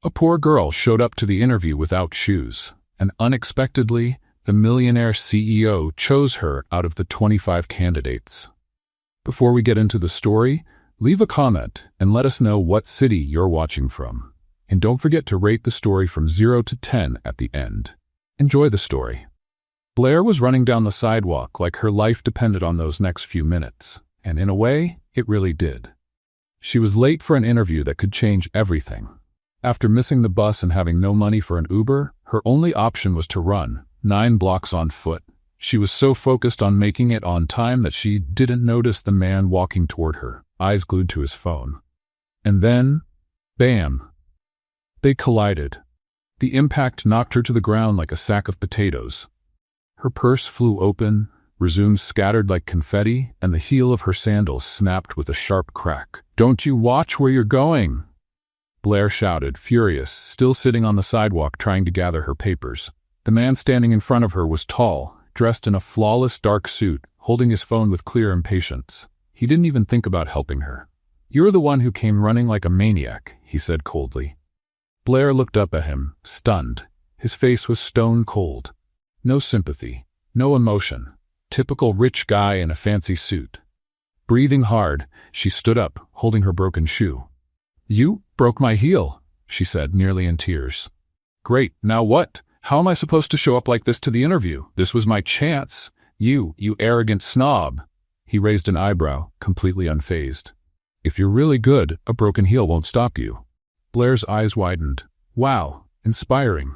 A poor girl showed up to the interview without shoes, and unexpectedly, the Millionaire CEO chose her out of the 25 candidates. Before we get into the story, leave a comment and let us know what city you're watching from. And don't forget to rate the story from 0 to 10 at the end. Enjoy the story. Blair was running down the sidewalk like her life depended on those next few minutes, and in a way, it really did. She was late for an interview that could change everything. After missing the bus and having no money for an Uber, her only option was to run, 9 blocks on foot. She was so focused on making it on time that she didn't notice the man walking toward her, eyes glued to his phone. And then, bam! They collided. The impact knocked her to the ground like a sack of potatoes. Her purse flew open, resumes scattered like confetti, and the heel of her sandal snapped with a sharp crack. "Don't you watch where you're going?" Blair shouted, furious, still sitting on the sidewalk trying to gather her papers. The man standing in front of her was tall, dressed in a flawless dark suit, holding his phone with clear impatience. He didn't even think about helping her. "You're the one who came running like a maniac," he said coldly. Blair looked up at him, stunned. His face was stone cold. No sympathy, no emotion. Typical rich guy in a fancy suit. Breathing hard, she stood up, holding her broken shoe. "You broke my heel," she said, nearly in tears. "Great, now what? How am I supposed to show up like this to the interview? This was my chance. You arrogant snob." He raised an eyebrow, completely unfazed. "If you're really good, a broken heel won't stop you." Blair's eyes widened. "Wow, inspiring.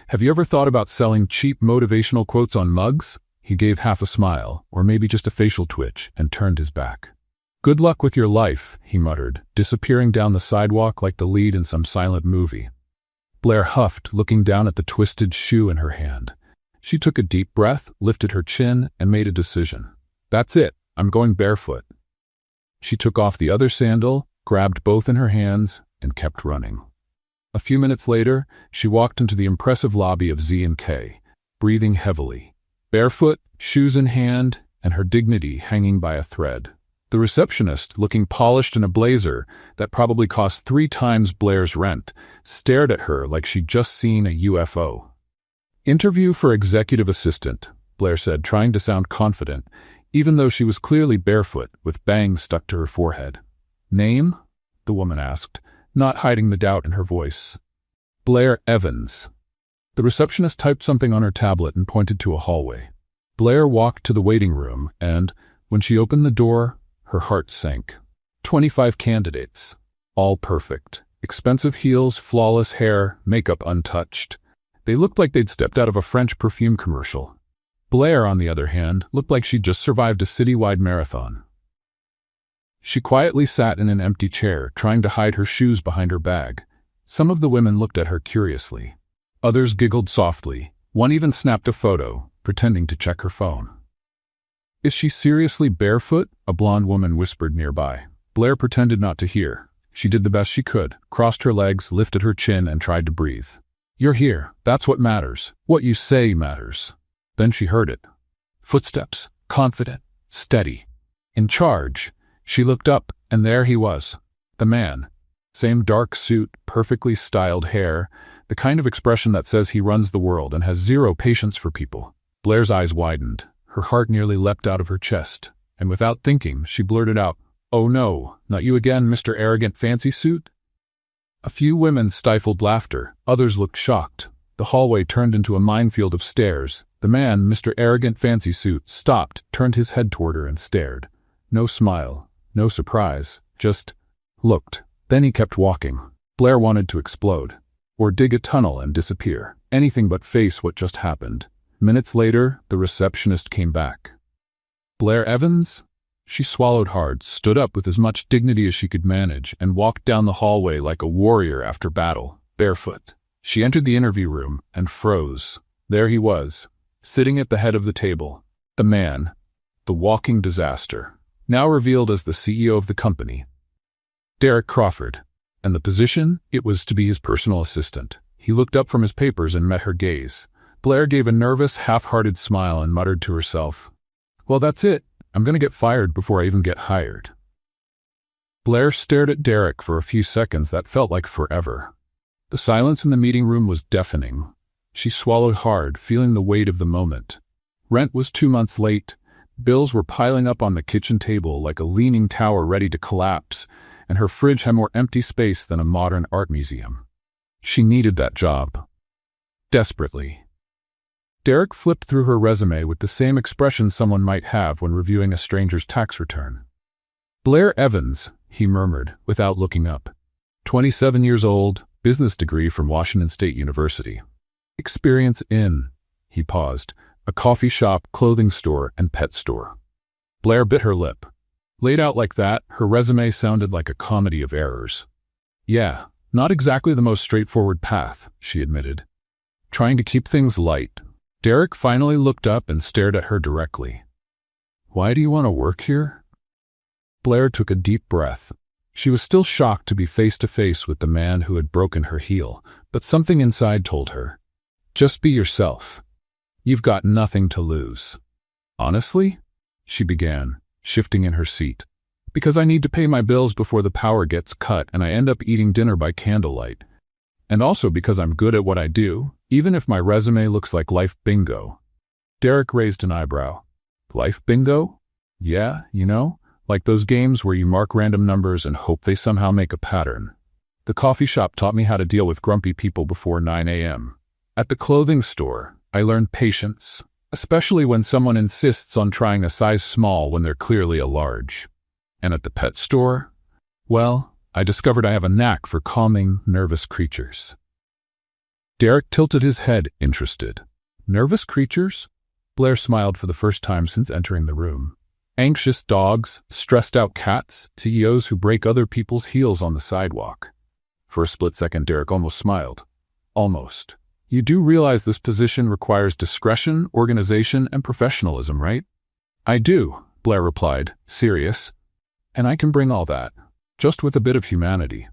Have you ever thought about selling cheap motivational quotes on mugs?" He gave half a smile, or maybe just a facial twitch, and turned his back. "Good luck with your life," he muttered, disappearing down the sidewalk like the lead in some silent movie. Blair huffed, looking down at the twisted shoe in her hand. She took a deep breath, lifted her chin, and made a decision. "That's it. I'm going barefoot." She took off the other sandal, grabbed both in her hands, and kept running. A few minutes later, she walked into the impressive lobby of Z&K, breathing heavily, barefoot, shoes in hand, and her dignity hanging by a thread. The receptionist, looking polished in a blazer that probably cost 3 times Blair's rent, stared at her like she'd just seen a UFO. "Interview for executive assistant," Blair said, trying to sound confident, even though she was clearly barefoot, with bangs stuck to her forehead. "Name?" the woman asked, not hiding the doubt in her voice. "Blair Evans." The receptionist typed something on her tablet and pointed to a hallway. Blair walked to the waiting room and, when she opened the door, her heart sank. 25 candidates. All perfect. Expensive heels, flawless hair, makeup untouched. They looked like they'd stepped out of a French perfume commercial. Blair, on the other hand, looked like she'd just survived a citywide marathon. She quietly sat in an empty chair, trying to hide her shoes behind her bag. Some of the women looked at her curiously. Others giggled softly. One even snapped a photo, pretending to check her phone. "Is she seriously barefoot?" a blonde woman whispered nearby. Blair pretended not to hear. She did the best she could, crossed her legs, lifted her chin, and tried to breathe. "You're here. That's what matters. What you say matters." Then she heard it. Footsteps, confident, steady, in charge. She looked up, and there he was. The man. Same dark suit, perfectly styled hair, the kind of expression that says he runs the world and has zero patience for people. Blair's eyes widened. Her heart nearly leapt out of her chest, and without thinking, she blurted out, "Oh no, not you again, Mr. Arrogant Fancy Suit?" A few women stifled laughter, others looked shocked. The hallway turned into a minefield of stairs. The man, Mr. Arrogant Fancy Suit, stopped, turned his head toward her and stared. No smile. No surprise, just looked. Then he kept walking. Blair wanted to explode, or dig a tunnel and disappear, anything but face what just happened. Minutes later, the receptionist came back. "Blair Evans?" She swallowed hard, stood up with as much dignity as she could manage, and walked down the hallway like a warrior after battle, barefoot. She entered the interview room and froze. There he was, sitting at the head of the table. The man, the walking disaster. Now revealed as the CEO of the company. Derek Crawford. And the position? It was to be his personal assistant. He looked up from his papers and met her gaze. Blair gave a nervous, half-hearted smile and muttered to herself, "Well, that's it. I'm going to get fired before I even get hired." Blair stared at Derek for a few seconds that felt like forever. The silence in the meeting room was deafening. She swallowed hard, feeling the weight of the moment. Rent was 2 months late. Bills were piling up on the kitchen table like a leaning tower ready to collapse, and her fridge had more empty space than a modern art museum. She needed that job. Desperately. Derek flipped through her resume with the same expression someone might have when reviewing a stranger's tax return. Blair Evans, he murmured, without looking up. 27 years old, business degree from Washington State University. Experience in, he paused, a coffee shop, clothing store, and pet store. Blair bit her lip. Laid out like that, her resume sounded like a comedy of errors. Yeah, not exactly the most straightforward path, she admitted. Trying to keep things light. Derek finally looked up and stared at her directly. Why do you want to work here? Blair took a deep breath. She was still shocked to be face to face with the man who had broken her heel, but something inside told her, just be yourself. You've got nothing to lose. Honestly? She began, shifting in her seat. Because I need to pay my bills before the power gets cut and I end up eating dinner by candlelight. And also because I'm good at what I do, even if my resume looks like life bingo. Derek raised an eyebrow. Life bingo? Yeah, like those games where you mark random numbers and hope they somehow make a pattern. The coffee shop taught me how to deal with grumpy people before 9 a.m. At the clothing store, I learned patience, especially when someone insists on trying a size small when they're clearly a large. And at the pet store, well, I discovered I have a knack for calming nervous creatures. Derek tilted his head, interested. Nervous creatures? Blair smiled for the first time since entering the room. Anxious dogs, stressed-out cats, CEOs who break other people's heels on the sidewalk. For a split second, Derek almost smiled. Almost. You do realize this position requires discretion, organization, and professionalism, right? I do, Blair replied, serious. And I can bring all that, just with a bit of humanity.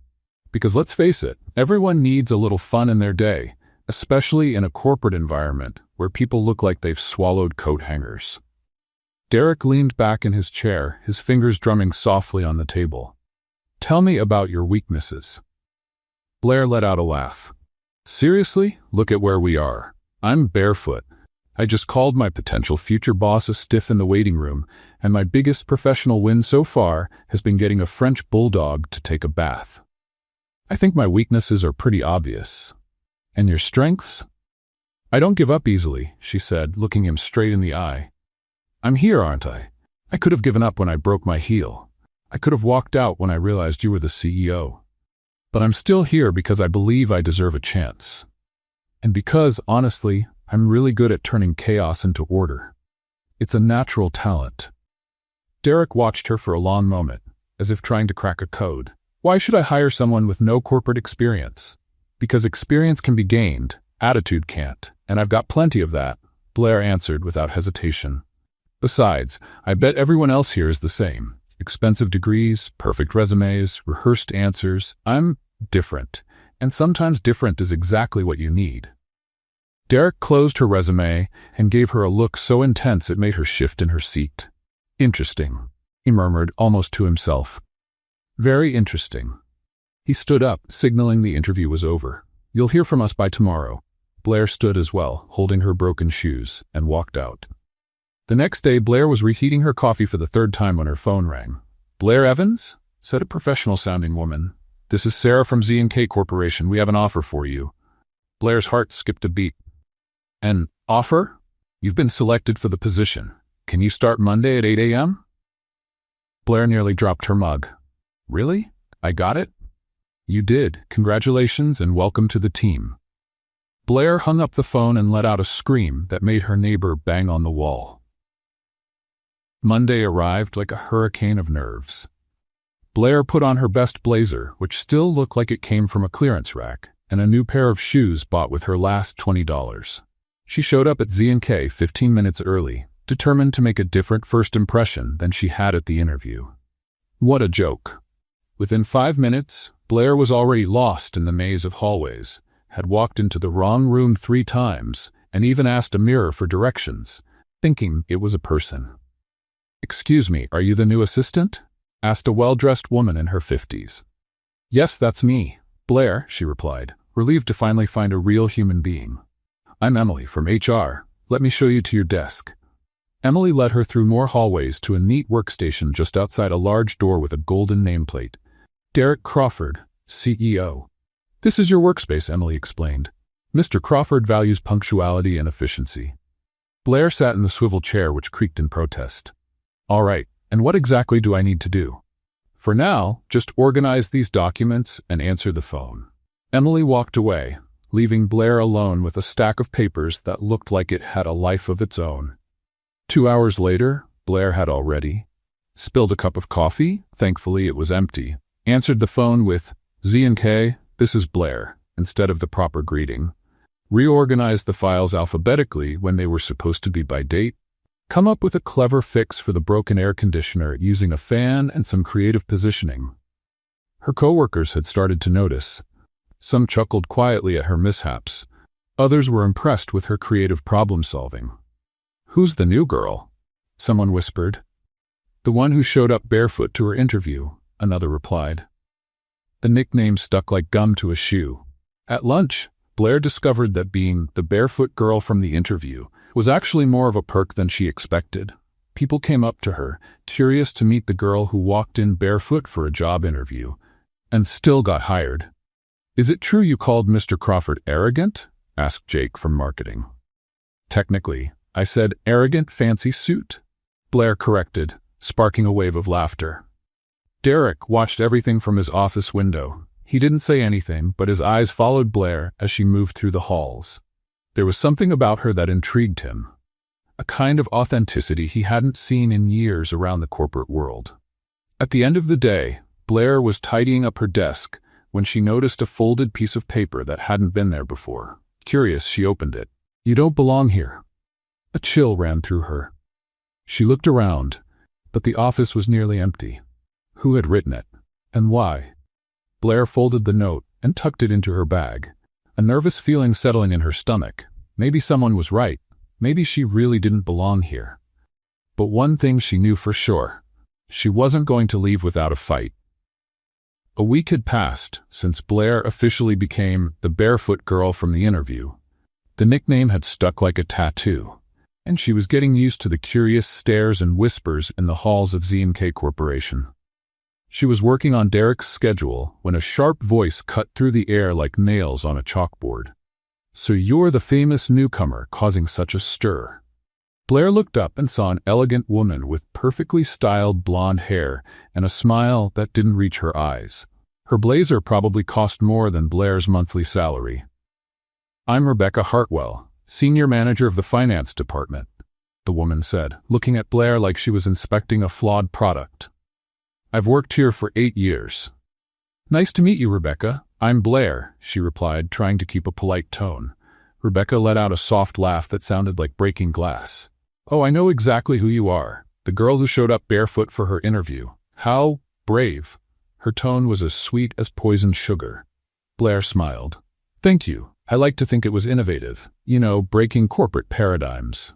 Because let's face it, everyone needs a little fun in their day, especially in a corporate environment where people look like they've swallowed coat hangers. Derek leaned back in his chair, his fingers drumming softly on the table. Tell me about your weaknesses. Blair let out a laugh. Seriously? Look at where we are. I'm Barefoot. I just called my potential future boss a stiff in the waiting room, and my biggest professional win so far has been getting a French bulldog to take a bath. I think my weaknesses are pretty obvious. And your strengths? I don't give up easily, she said, looking him straight in the eye. I'm here, aren't I? I could have given up when I broke my heel. I could have walked out when I realized you were the CEO. But I'm still here because I believe I deserve a chance. And because, honestly, I'm really good at turning chaos into order. It's a natural talent. Derek watched her for a long moment, as if trying to crack a code. Why should I hire someone with no corporate experience? Because experience can be gained, attitude can't, and I've got plenty of that, Blair answered without hesitation. Besides, I bet everyone else here is the same. Expensive degrees, perfect resumes, rehearsed answers. I'm different, and sometimes different is exactly what you need. Derek closed her resume and gave her a look so intense it made her shift in her seat. Interesting, he murmured, almost to himself. Very interesting. He stood up, signaling the interview was over. You'll hear from us by tomorrow. Blair stood as well, holding her broken shoes, and walked out. The next day, Blair was reheating her coffee for the third time when her phone rang. Blair Evans? Said a professional-sounding woman. This is Sarah from Z&K Corporation. We have an offer for you. Blair's heart skipped a beat. An offer? You've been selected for the position. Can you start Monday at 8 a.m.? Blair nearly dropped her mug. Really? I got it? You did. Congratulations and welcome to the team. Blair hung up the phone and let out a scream that made her neighbor bang on the wall. Monday arrived like a hurricane of nerves. Blair put on her best blazer, which still looked like it came from a clearance rack, and a new pair of shoes bought with her last $20. She showed up at Z&K 15 minutes early, determined to make a different first impression than she had at the interview. What a joke. Within 5 minutes, Blair was already lost in the maze of hallways, had walked into the wrong room 3 times, and even asked a mirror for directions, thinking it was a person. Excuse me, are you the new assistant? Asked a well-dressed woman in her 50s. Yes, that's me. Blair, she replied. relieved to finally find a real human being. "I'm Emily from HR. Let me show you to your desk." Emily led her through more hallways to a neat workstation just outside a large door with a golden nameplate. "Derek Crawford, CEO." "This is your workspace," Emily explained. "Mr. Crawford values punctuality and efficiency." Blair sat in the swivel chair, which creaked in protest. "All right, and what exactly do I need to do?" "For now, just organize these documents and answer the phone." Emily walked away, leaving Blair alone with a stack of papers that looked like it had a life of its own. 2 hours later, Blair had already spilled a cup of coffee. Thankfully, it was empty. Answered the phone with, "Z&K, this is Blair," instead of the proper greeting. Reorganized the files alphabetically when they were supposed to be by date. Come up with a clever fix for the broken air conditioner using a fan and some creative positioning. Her coworkers had started to notice. Some chuckled quietly at her mishaps. Others were impressed with her creative problem-solving. "Who's the new girl?" someone whispered. "The one who showed up barefoot to her interview," another replied. The nickname stuck like gum to a shoe. At lunch, Blair discovered that being the barefoot girl from the interview was actually more of a perk than she expected. People came up to her, curious to meet the girl who walked in barefoot for a job interview, and still got hired. "Is it true you called Mr. Crawford arrogant?" asked Jake from marketing. "Technically, I said arrogant fancy suit," Blair corrected, sparking a wave of laughter. Derek watched everything from his office window. He didn't say anything, but his eyes followed Blair as she moved through the halls. There was something about her that intrigued him, a kind of authenticity he hadn't seen in years around the corporate world. At the end of the day, Blair was tidying up her desk when she noticed a folded piece of paper that hadn't been there before. Curious, she opened it. "You don't belong here." A chill ran through her. She looked around, but the office was nearly empty. Who had written it? And why? Blair folded the note and tucked it into her bag, a nervous feeling settling in her stomach. Maybe someone was right. Maybe she really didn't belong here. But one thing she knew for sure. She wasn't going to leave without a fight. A week had passed since Blair officially became the barefoot girl from the interview. The nickname had stuck like a tattoo, and she was getting used to the curious stares and whispers in the halls of Z&K Corporation. She was working on Derek's schedule when a sharp voice cut through the air like nails on a chalkboard. "So you're the famous newcomer causing such a stir." Blair looked up and saw an elegant woman with perfectly styled blonde hair and a smile that didn't reach her eyes. Her blazer probably cost more than Blair's monthly salary. "I'm Rebecca Hartwell, Senior Manager of the Finance Department," the woman said, looking at Blair like she was inspecting a flawed product. "I've worked here for 8 years. "Nice to meet you, Rebecca. I'm Blair," she replied, trying to keep a polite tone. Rebecca let out a soft laugh that sounded like breaking glass. "Oh, I know exactly who you are. The girl who showed up barefoot for her interview. How brave." Her tone was as sweet as poisoned sugar. Blair smiled. "Thank you. I like to think it was innovative. You know, breaking corporate paradigms."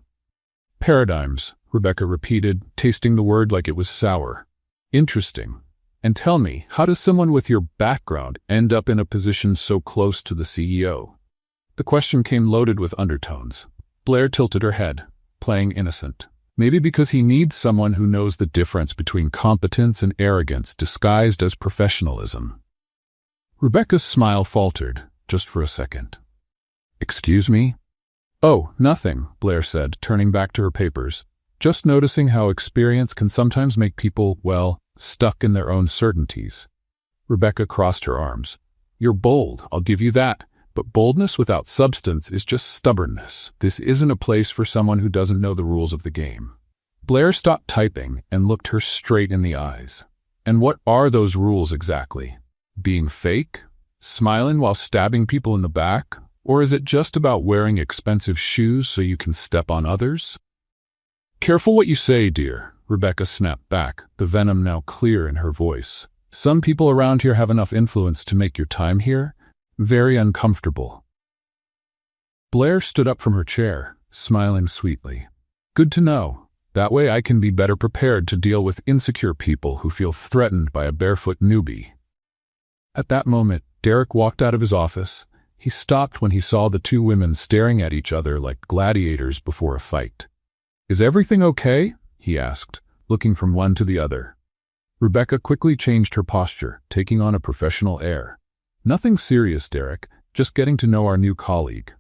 "Paradigms," Rebecca repeated, tasting the word like it was sour. "Interesting. And tell me, how does someone with your background end up in a position so close to the CEO?" The question came loaded with undertones. Blair tilted her head, playing innocent. "Maybe because he needs someone who knows the difference between competence and arrogance disguised as professionalism." Rebecca's smile faltered, just for a second. "Excuse me?" "Oh, nothing," Blair said, turning back to her papers. "Just noticing how experience can sometimes make people, well, stuck in their own certainties." Rebecca crossed her arms. "You're bold, I'll give you that. But boldness without substance is just stubbornness. This isn't a place for someone who doesn't know the rules of the game." Blair stopped typing and looked her straight in the eyes. "And what are those rules exactly? Being fake? Smiling while stabbing people in the back? Or is it just about wearing expensive shoes so you can step on others?" "Careful what you say, dear," Rebecca snapped back, the venom now clear in her voice. "Some people around here have enough influence to make your time here very uncomfortable." Blair stood up from her chair, smiling sweetly. "Good to know. That way I can be better prepared to deal with insecure people who feel threatened by a barefoot newbie." At that moment, Derek walked out of his office, He stopped when he saw the two women staring at each other like gladiators before a fight. "Is everything okay?" he asked, looking from one to the other. Rebecca quickly changed her posture, taking on a professional air. "Nothing serious, Derek, just getting to know our new colleague."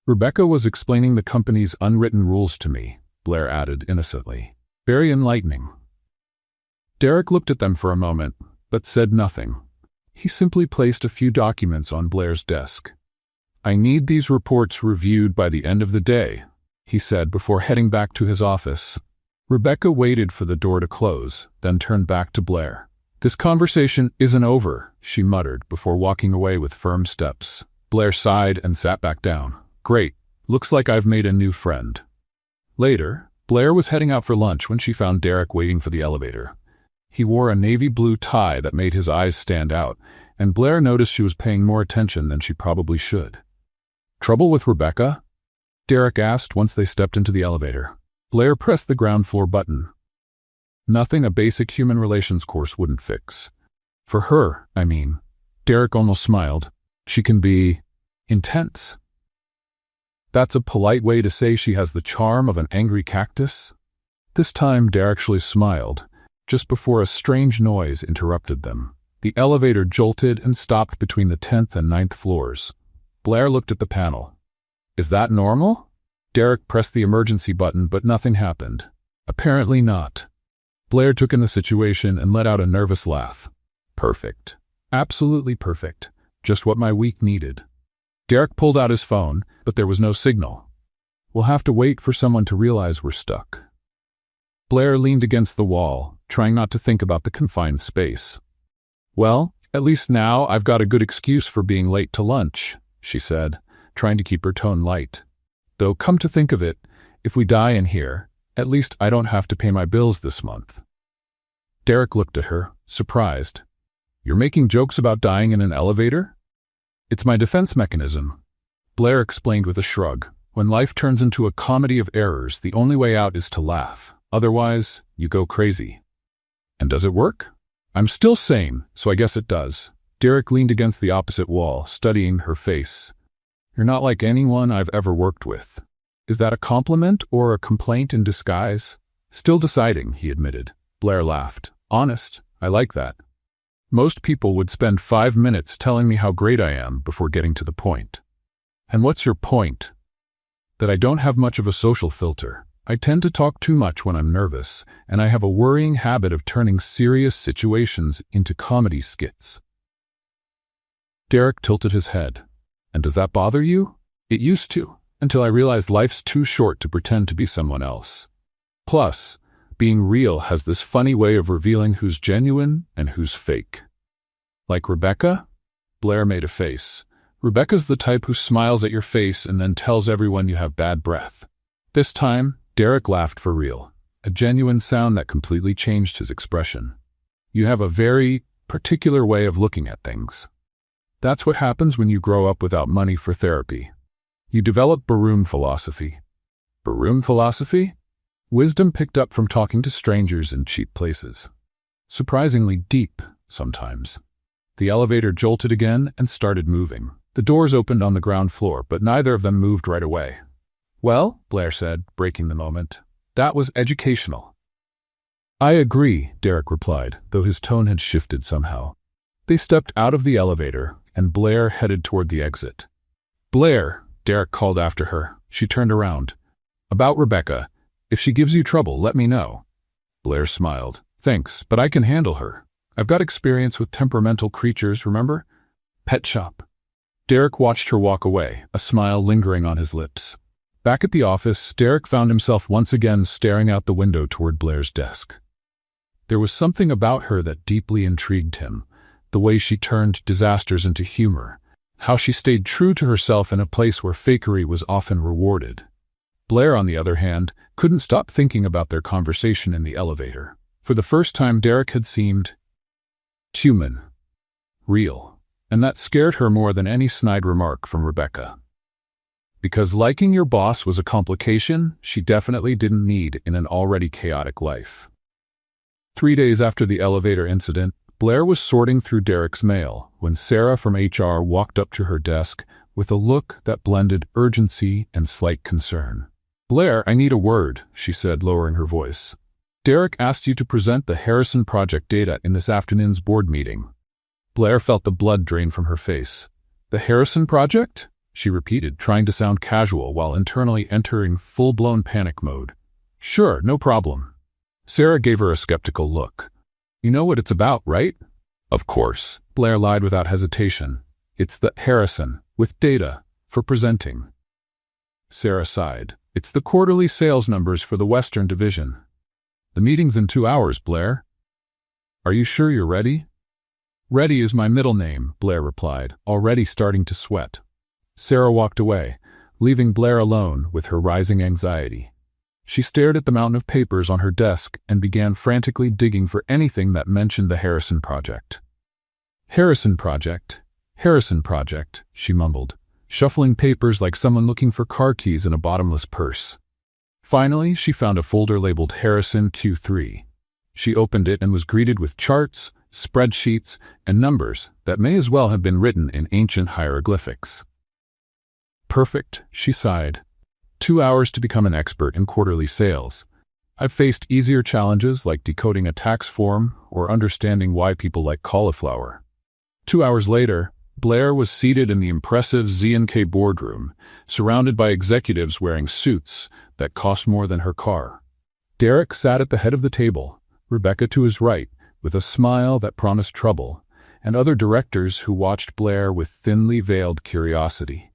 Rebecca was explaining the company's unwritten rules to me, Blair added innocently. "Very enlightening." Derek looked at them for a moment, but said nothing. He simply placed a few documents on Blair's desk. "I need these reports reviewed by the end of the day," he said before heading back to his office. Rebecca waited for the door to close, then turned back to Blair. "This conversation isn't over," she muttered before walking away with firm steps. Blair sighed and sat back down. "Great. Looks like I've made a new friend." Later, Blair was heading out for lunch when she found Derek waiting for the elevator. He wore a navy blue tie that made his eyes stand out, and Blair noticed she was paying more attention than she probably should. "Trouble with Rebecca?" Derek asked once they stepped into the elevator. Blair pressed the ground floor button. "Nothing a basic human relations course wouldn't fix. For her, I mean." Derek almost smiled. "She can be intense." "That's a polite way to say she has the charm of an angry cactus?" This time Derek actually smiled, just before a strange noise interrupted them. The elevator jolted and stopped between the 10th and 9th floors. Blair looked at the panel. "Is that normal?" Derek pressed the emergency button, but nothing happened. "Apparently not." Blair took in the situation and let out a nervous laugh. "Perfect. Absolutely perfect. Just what my week needed." Derek pulled out his phone, but there was no signal. "We'll have to wait for someone to realize we're stuck." Blair leaned against the wall, trying not to think about the confined space. "Well, at least now I've got a good excuse for being late to lunch," she said, trying to keep her tone light. "Though come to think of it, if we die in here, at least I don't have to pay my bills this month." Derek looked at her, surprised. "You're making jokes about dying in an elevator?" "It's my defense mechanism," Blair explained with a shrug. "When life turns into a comedy of errors, the only way out is to laugh. Otherwise, you go crazy." "And does it work?" "I'm still sane, so I guess it does." Derek leaned against the opposite wall, studying her face. "You're not like anyone I've ever worked with." "Is that a compliment or a complaint in disguise?" "Still deciding," he admitted. Blair laughed. "Honest, I like that. Most people would spend 5 minutes telling me how great I am before getting to the point." "And what's your point?" "That I don't have much of a social filter. I tend to talk too much when I'm nervous, and I have a worrying habit of turning serious situations into comedy skits." Derek tilted his head. "And does that bother you?" "It used to, until I realized life's too short to pretend to be someone else. Plus, being real has this funny way of revealing who's genuine and who's fake." "Like Rebecca?" Blair made a face. "Rebecca's the type who smiles at your face and then tells everyone you have bad breath." This time, Derek laughed for real, a genuine sound that completely changed his expression. "You have a very particular way of looking at things. That's what happens when you grow up without money for therapy. You develop Baroon philosophy." "Baroon philosophy?" "Wisdom picked up from talking to strangers in cheap places. Surprisingly deep, sometimes." The elevator jolted again and started moving. The doors opened on the ground floor, but neither of them moved right away. "Well," Blair said, breaking the moment, "that was educational." "I agree," Derek replied, though his tone had shifted somehow. They stepped out of the elevator, and Blair headed toward the exit. "Blair," Derek called after her. She turned around. "About Rebecca. If she gives you trouble, let me know." Blair smiled. "Thanks, but I can handle her. I've got experience with temperamental creatures, remember? Pet shop." Derek watched her walk away, a smile lingering on his lips. Back at the office, Derek found himself once again staring out the window toward Blair's desk. There was something about her that deeply intrigued him, the way she turned disasters into humor, how she stayed true to herself in a place where fakery was often rewarded. Blair, on the other hand, couldn't stop thinking about their conversation in the elevator. For the first time, Derek had seemed human, real, and that scared her more than any snide remark from Rebecca. Because liking your boss was a complication she definitely didn't need in an already chaotic life. 3 days after the elevator incident, Blair was sorting through Derek's mail when Sarah from HR walked up to her desk with a look that blended urgency and slight concern. "Blair, I need a word," she said, lowering her voice. "Derek asked you to present the Harrison Project data in this afternoon's board meeting." Blair felt the blood drain from her face. "The Harrison Project?" she repeated, trying to sound casual while internally entering full-blown panic mode. "Sure, no problem." Sarah gave her a skeptical look. "You know what it's about, right?" "Of course," Blair lied without hesitation. "It's the Harrison, with data, for presenting." Sarah sighed. "It's the quarterly sales numbers for the Western Division." "The meeting's in 2 hours, Blair." "Are you sure you're ready?" "Ready is my middle name," Blair replied, already starting to sweat. Sarah walked away, leaving Blair alone with her rising anxiety. She stared at the mountain of papers on her desk and began frantically digging for anything that mentioned the Harrison Project. "Harrison Project, Harrison Project," she mumbled, shuffling papers like someone looking for car keys in a bottomless purse. Finally, she found a folder labeled Harrison Q3. She opened it and was greeted with charts, spreadsheets, and numbers that may as well have been written in ancient hieroglyphics. "Perfect," she sighed. 2 hours to become an expert in quarterly sales. I've faced easier challenges like decoding a tax form or understanding why people like cauliflower. 2 hours later, Blair was seated in the impressive Z&K boardroom, surrounded by executives wearing suits that cost more than her car. Derek sat at the head of the table, Rebecca to his right, with a smile that promised trouble, and other directors who watched Blair with thinly veiled curiosity.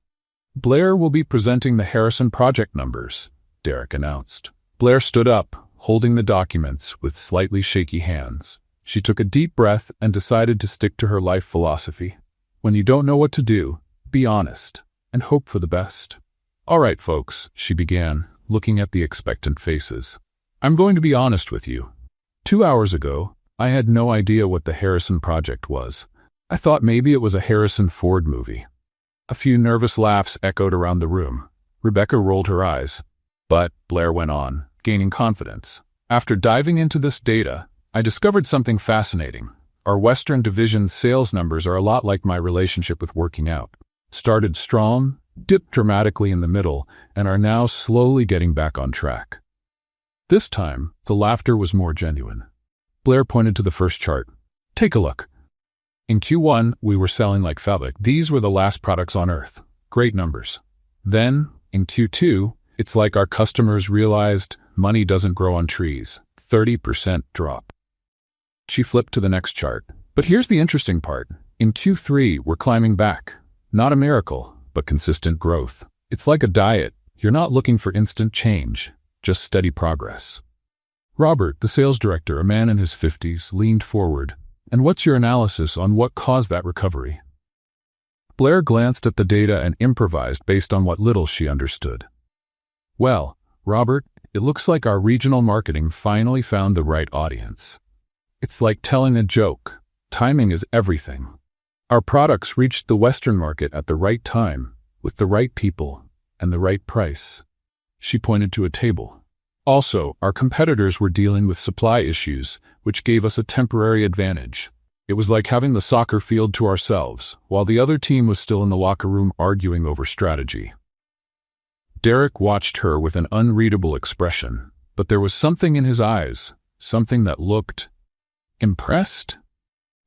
"Blair will be presenting the Harrison Project numbers," Derek announced. Blair stood up, holding the documents with slightly shaky hands. She took a deep breath and decided to stick to her life philosophy. When you don't know what to do, be honest and hope for the best. "All right, folks," she began, looking at the expectant faces. "I'm going to be honest with you. 2 hours ago, I had no idea what the Harrison Project was. I thought maybe it was a Harrison Ford movie." A few nervous laughs echoed around the room. Rebecca rolled her eyes. "But," Blair went on, gaining confidence, "after diving into this data, I discovered something fascinating. Our Western Division sales numbers are a lot like my relationship with working out. Started strong, dipped dramatically in the middle, and are now slowly getting back on track." This time, the laughter was more genuine. Blair pointed to the first chart. "Take a look. In Q1, we were selling like fabric. These were the last products on Earth. Great numbers. Then, in Q2, it's like our customers realized money doesn't grow on trees. 30% drop." She flipped to the next chart. "But here's the interesting part. In Q3, we're climbing back. Not a miracle, but consistent growth. It's like a diet. You're not looking for instant change, just steady progress." Robert, the sales director, a man in his 50s, leaned forward. "And what's your analysis on what caused that recovery?" Blair glanced at the data and improvised based on what little she understood. "Well, Robert, it looks like our regional marketing finally found the right audience. It's like telling a joke. Timing is everything. Our products reached the Western market at the right time, with the right people, and the right price." She pointed to a table. "Also, our competitors were dealing with supply issues, which gave us a temporary advantage. It was like having the soccer field to ourselves, while the other team was still in the locker room arguing over strategy." Derek watched her with an unreadable expression, but there was something in his eyes, something that looked impressed.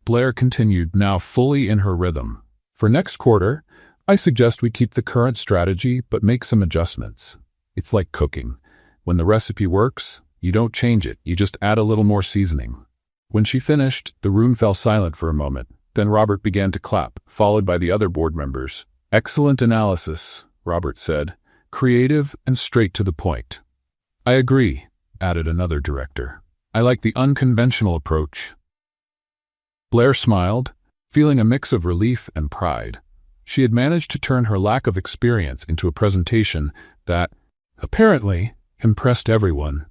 Blair continued, now fully in her rhythm. "For next quarter, I suggest we keep the current strategy but make some adjustments. It's like cooking. When the recipe works, you don't change it, you just add a little more seasoning." When she finished, the room fell silent for a moment. Then Robert began to clap, followed by the other board members. "Excellent analysis," Robert said, "creative and straight to the point." "I agree," added another director. "I like the unconventional approach." Blair smiled, feeling a mix of relief and pride. She had managed to turn her lack of experience into a presentation that, apparently, impressed everyone.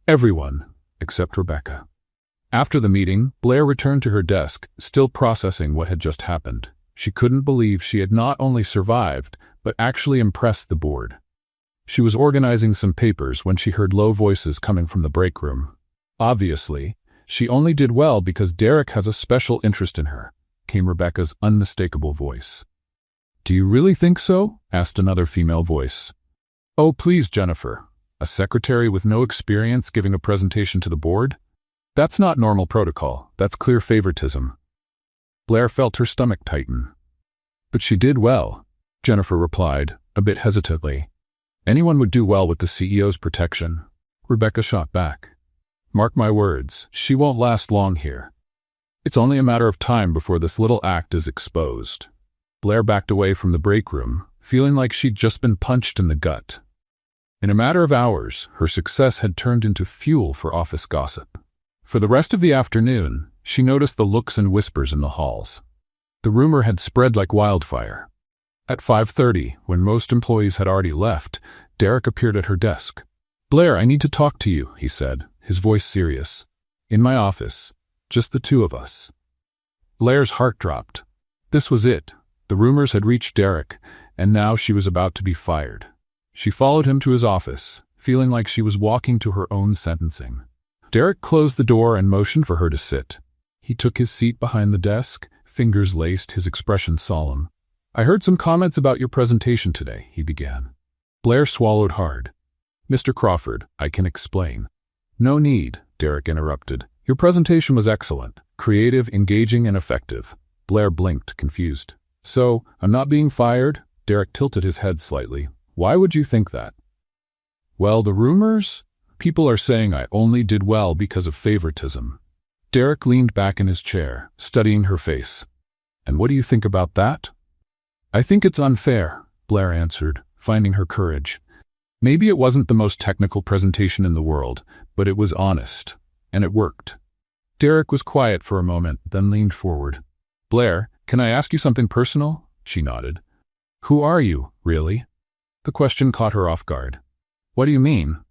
Everyone, except Rebecca. After the meeting, Blair returned to her desk, still processing what had just happened. She couldn't believe she had not only survived, but actually impressed the board. She was organizing some papers when she heard low voices coming from the break room. "Obviously, she only did well because Derek has a special interest in her," came Rebecca's unmistakable voice. Do you really think so? Asked another female voice. Oh, please, Jennifer. A secretary with no experience giving a presentation to the board? That's not normal protocol. That's clear favoritism. Blair felt her stomach tighten. But she did well, Jennifer replied, a bit hesitantly. Anyone would do well with the CEO's protection. Rebecca shot back. Mark my words, she won't last long here. It's only a matter of time before this little act is exposed. Blair backed away from the break room, feeling like she'd just been punched in the gut. In a matter of hours, her success had turned into fuel for office gossip. For the rest of the afternoon, she noticed the looks and whispers in the halls. The rumor had spread like wildfire. At 5:30, when most employees had already left, Derek appeared at her desk. Blair, I need to talk to you, he said, his voice serious. In my office, just the two of us. Blair's heart dropped. This was it. The rumors had reached Derek, and now she was about to be fired. She followed him to his office, feeling like she was walking to her own sentencing. Derek closed the door and motioned for her to sit. He took his seat behind the desk, fingers laced, his expression solemn. I heard some comments about your presentation today, he began. Blair swallowed hard. Mr. Crawford, I can explain. No need, Derek interrupted. Your presentation was excellent, creative, engaging, and effective. Blair blinked, confused. So, I'm not being fired? Derek tilted his head slightly. Why would you think that? Well, the rumors? People are saying I only did well because of favoritism. Derek leaned back in his chair, studying her face. And what do you think about that? I think it's unfair, Blair answered, finding her courage. Maybe it wasn't the most technical presentation in the world, but it was honest, and it worked. Derek was quiet for a moment, then leaned forward. Blair, can I ask you something personal? She nodded. Who are you, really? The question caught her off guard. What do you mean?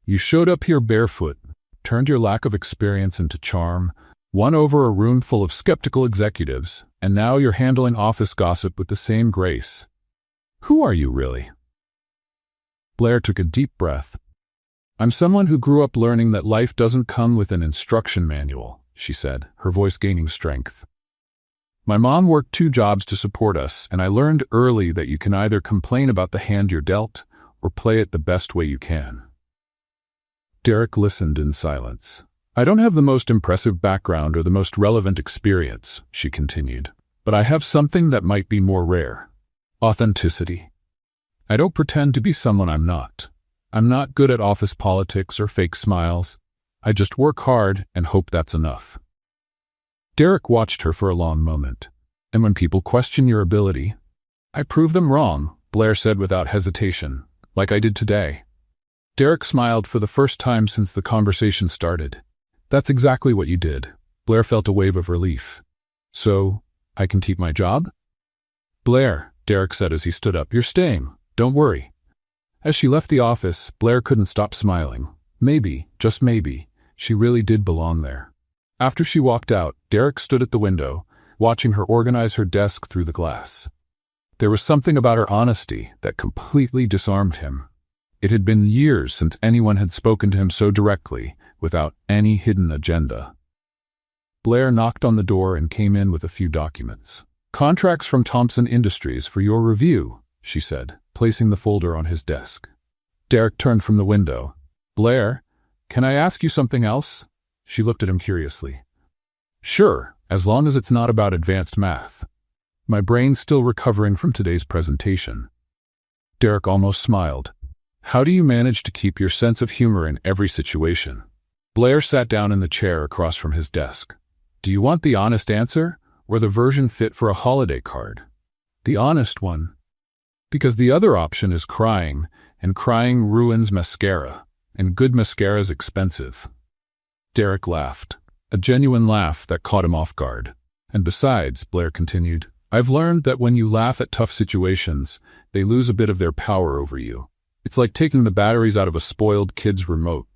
You showed up here barefoot, turned your lack of experience into charm, won over a room full of skeptical executives, and now you're handling office gossip with the same grace. Who are you, really? Blair took a deep breath. I'm someone who grew up learning that life doesn't come with an instruction manual, she said, her voice gaining strength. My mom worked 2 jobs to support us, and I learned early that you can either complain about the hand you're dealt or play it the best way you can. Derek listened in silence. I don't have the most impressive background or the most relevant experience, she continued, but I have something that might be more rare. Authenticity. I don't pretend to be someone I'm not. I'm not good at office politics or fake smiles. I just work hard and hope that's enough. Derek watched her for a long moment. And when people question your ability, I prove them wrong, Blair said without hesitation, like I did today. Derek smiled for the first time since the conversation started. That's exactly what you did. Blair felt a wave of relief. So, I can keep my job? Blair, Derek said as he stood up, you're staying. Don't worry. As she left the office, Blair couldn't stop smiling. Maybe, just maybe, she really did belong there. After she walked out, Derek stood at the window, watching her organize her desk through the glass. There was something about her honesty that completely disarmed him. It had been years since anyone had spoken to him so directly, without any hidden agenda. Blair knocked on the door and came in with a few documents. Contracts from Thompson Industries for your review, she said, placing the folder on his desk. Derek turned from the window. Blair, can I ask you something else? She looked at him curiously. Sure, as long as it's not about advanced math. My brain's still recovering from today's presentation. Derek almost smiled. How do you manage to keep your sense of humor in every situation? Blair sat down in the chair across from his desk. Do you want the honest answer, or the version fit for a holiday card? The honest one. Because the other option is crying, and crying ruins mascara, and good mascara's expensive. Derek laughed, a genuine laugh that caught him off guard. And besides, Blair continued, I've learned that when you laugh at tough situations, they lose a bit of their power over you. It's like taking the batteries out of a spoiled kid's remote.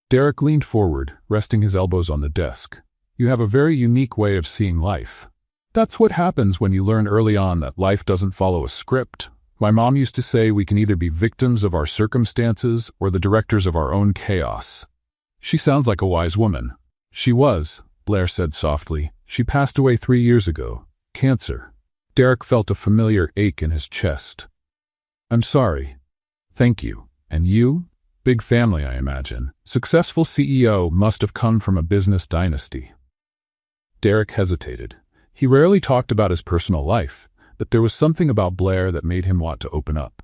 Derek leaned forward, resting his elbows on the desk. You have a very unique way of seeing life. That's what happens when you learn early on that life doesn't follow a script. My mom used to say we can either be victims of our circumstances or the directors of our own chaos. She sounds like a wise woman. She was, Blair said softly. She passed away 3 years ago. Cancer. Derek felt a familiar ache in his chest. I'm sorry. Thank you. And you? Big family, I imagine. Successful CEO must have come from a business dynasty. Derek hesitated. He rarely talked about his personal life, but there was something about Blair that made him want to open up.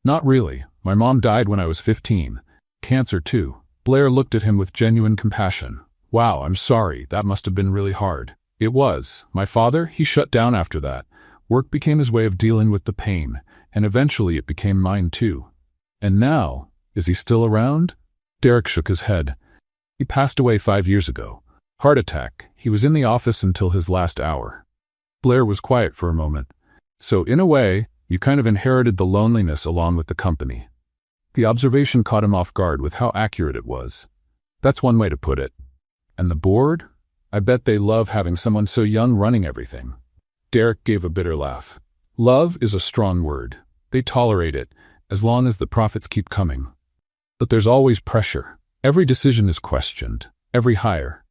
Not really. My mom died when I was 15. Cancer, too. Blair looked at him with genuine compassion. Wow, I'm sorry. That must have been really hard. It was. My father, he shut down after that. Work became his way of dealing with the pain, and eventually it became mine too. And now, is he still around? Derek shook his head. He passed away 5 years ago. Heart attack. He was in the office until his last hour. Blair was quiet for a moment. So in a way, you kind of inherited the loneliness along with the company. The observation caught him off guard with how accurate it was. That's one way to put it. And the board? I bet they love having someone so young running everything. Derek gave a bitter laugh. Love is a strong word. They tolerate it, as long as the profits keep coming. But there's always pressure. Every decision is questioned. Every hire.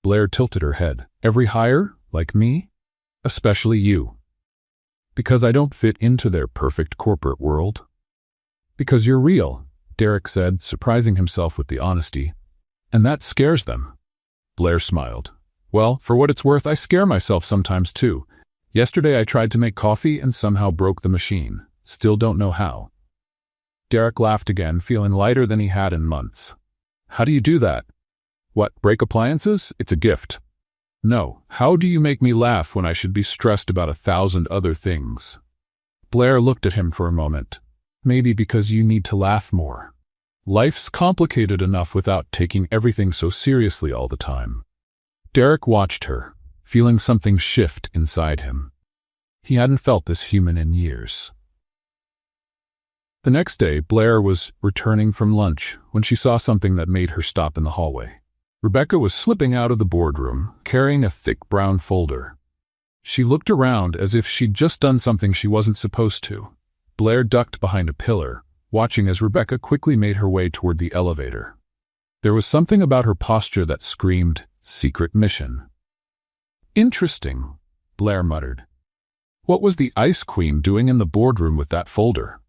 Blair tilted her head. Every hire? Like me? Especially you. Because I don't fit into their perfect corporate world? Because you're real, Derek said, surprising himself with the honesty. And that scares them. Blair smiled. Well, for what it's worth, I scare myself sometimes too. Yesterday I tried to make coffee and somehow broke the machine. Still don't know how. Derek laughed again, feeling lighter than he had in months. How do you do that? What, break appliances? It's a gift. No, how do you make me laugh when I should be stressed about 1,000 other things? Blair looked at him for a moment. Maybe because you need to laugh more. Life's complicated enough without taking everything so seriously all the time. Derek watched her, feeling something shift inside him. He hadn't felt this human in years. The next day, Blair was returning from lunch when she saw something that made her stop in the hallway. Rebecca was slipping out of the boardroom, carrying a thick brown folder. She looked around as if she'd just done something she wasn't supposed to. Blair ducked behind a pillar, watching as Rebecca quickly made her way toward the elevator. There was something about her posture that screamed, secret mission. Interesting, Blair muttered. What was the Ice Queen doing in the boardroom with that folder?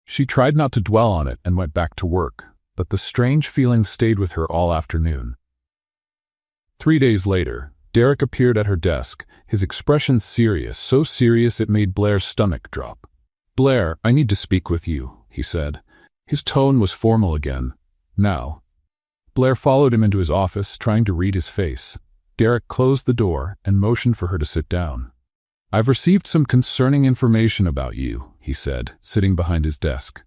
She tried not to dwell on it and went back to work, but the strange feeling stayed with her all afternoon. 3 days later, Derek appeared at her desk, his expression serious, so serious it made Blair's stomach drop. Blair, I need to speak with you, he said. His tone was formal again. Now. Blair followed him into his office, trying to read his face. Derek closed the door and motioned for her to sit down. I've received some concerning information about you, he said, sitting behind his desk.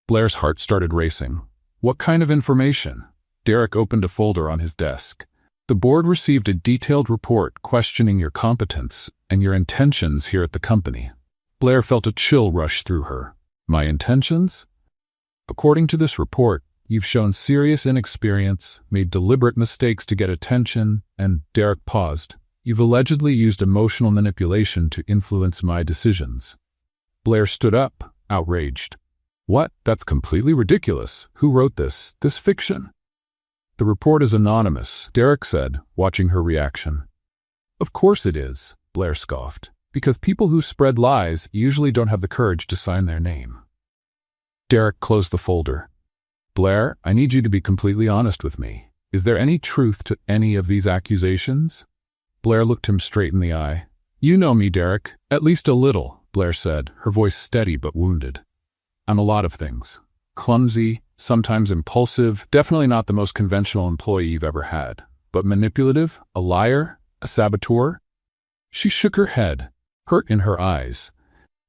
Blair's heart started racing. What kind of information? Derek opened a folder on his desk. The board received a detailed report questioning your competence and your intentions here at the company. Blair felt a chill rush through her. My intentions? According to this report, you've shown serious inexperience, made deliberate mistakes to get attention, and, Derek paused, you've allegedly used emotional manipulation to influence my decisions. Blair stood up, outraged. What? That's completely ridiculous. Who wrote this? This fiction? The report is anonymous, Derek said, watching her reaction. Of course it is, Blair scoffed. Because people who spread lies usually don't have the courage to sign their name. Derek closed the folder. Blair, I need you to be completely honest with me. Is there any truth to any of these accusations? Blair looked him straight in the eye. You know me, Derek. At least a little, Blair said, her voice steady but wounded. I'm a lot of things. Clumsy, sometimes impulsive, definitely not the most conventional employee you've ever had. But manipulative, a liar, a saboteur? She shook her head, hurt in her eyes.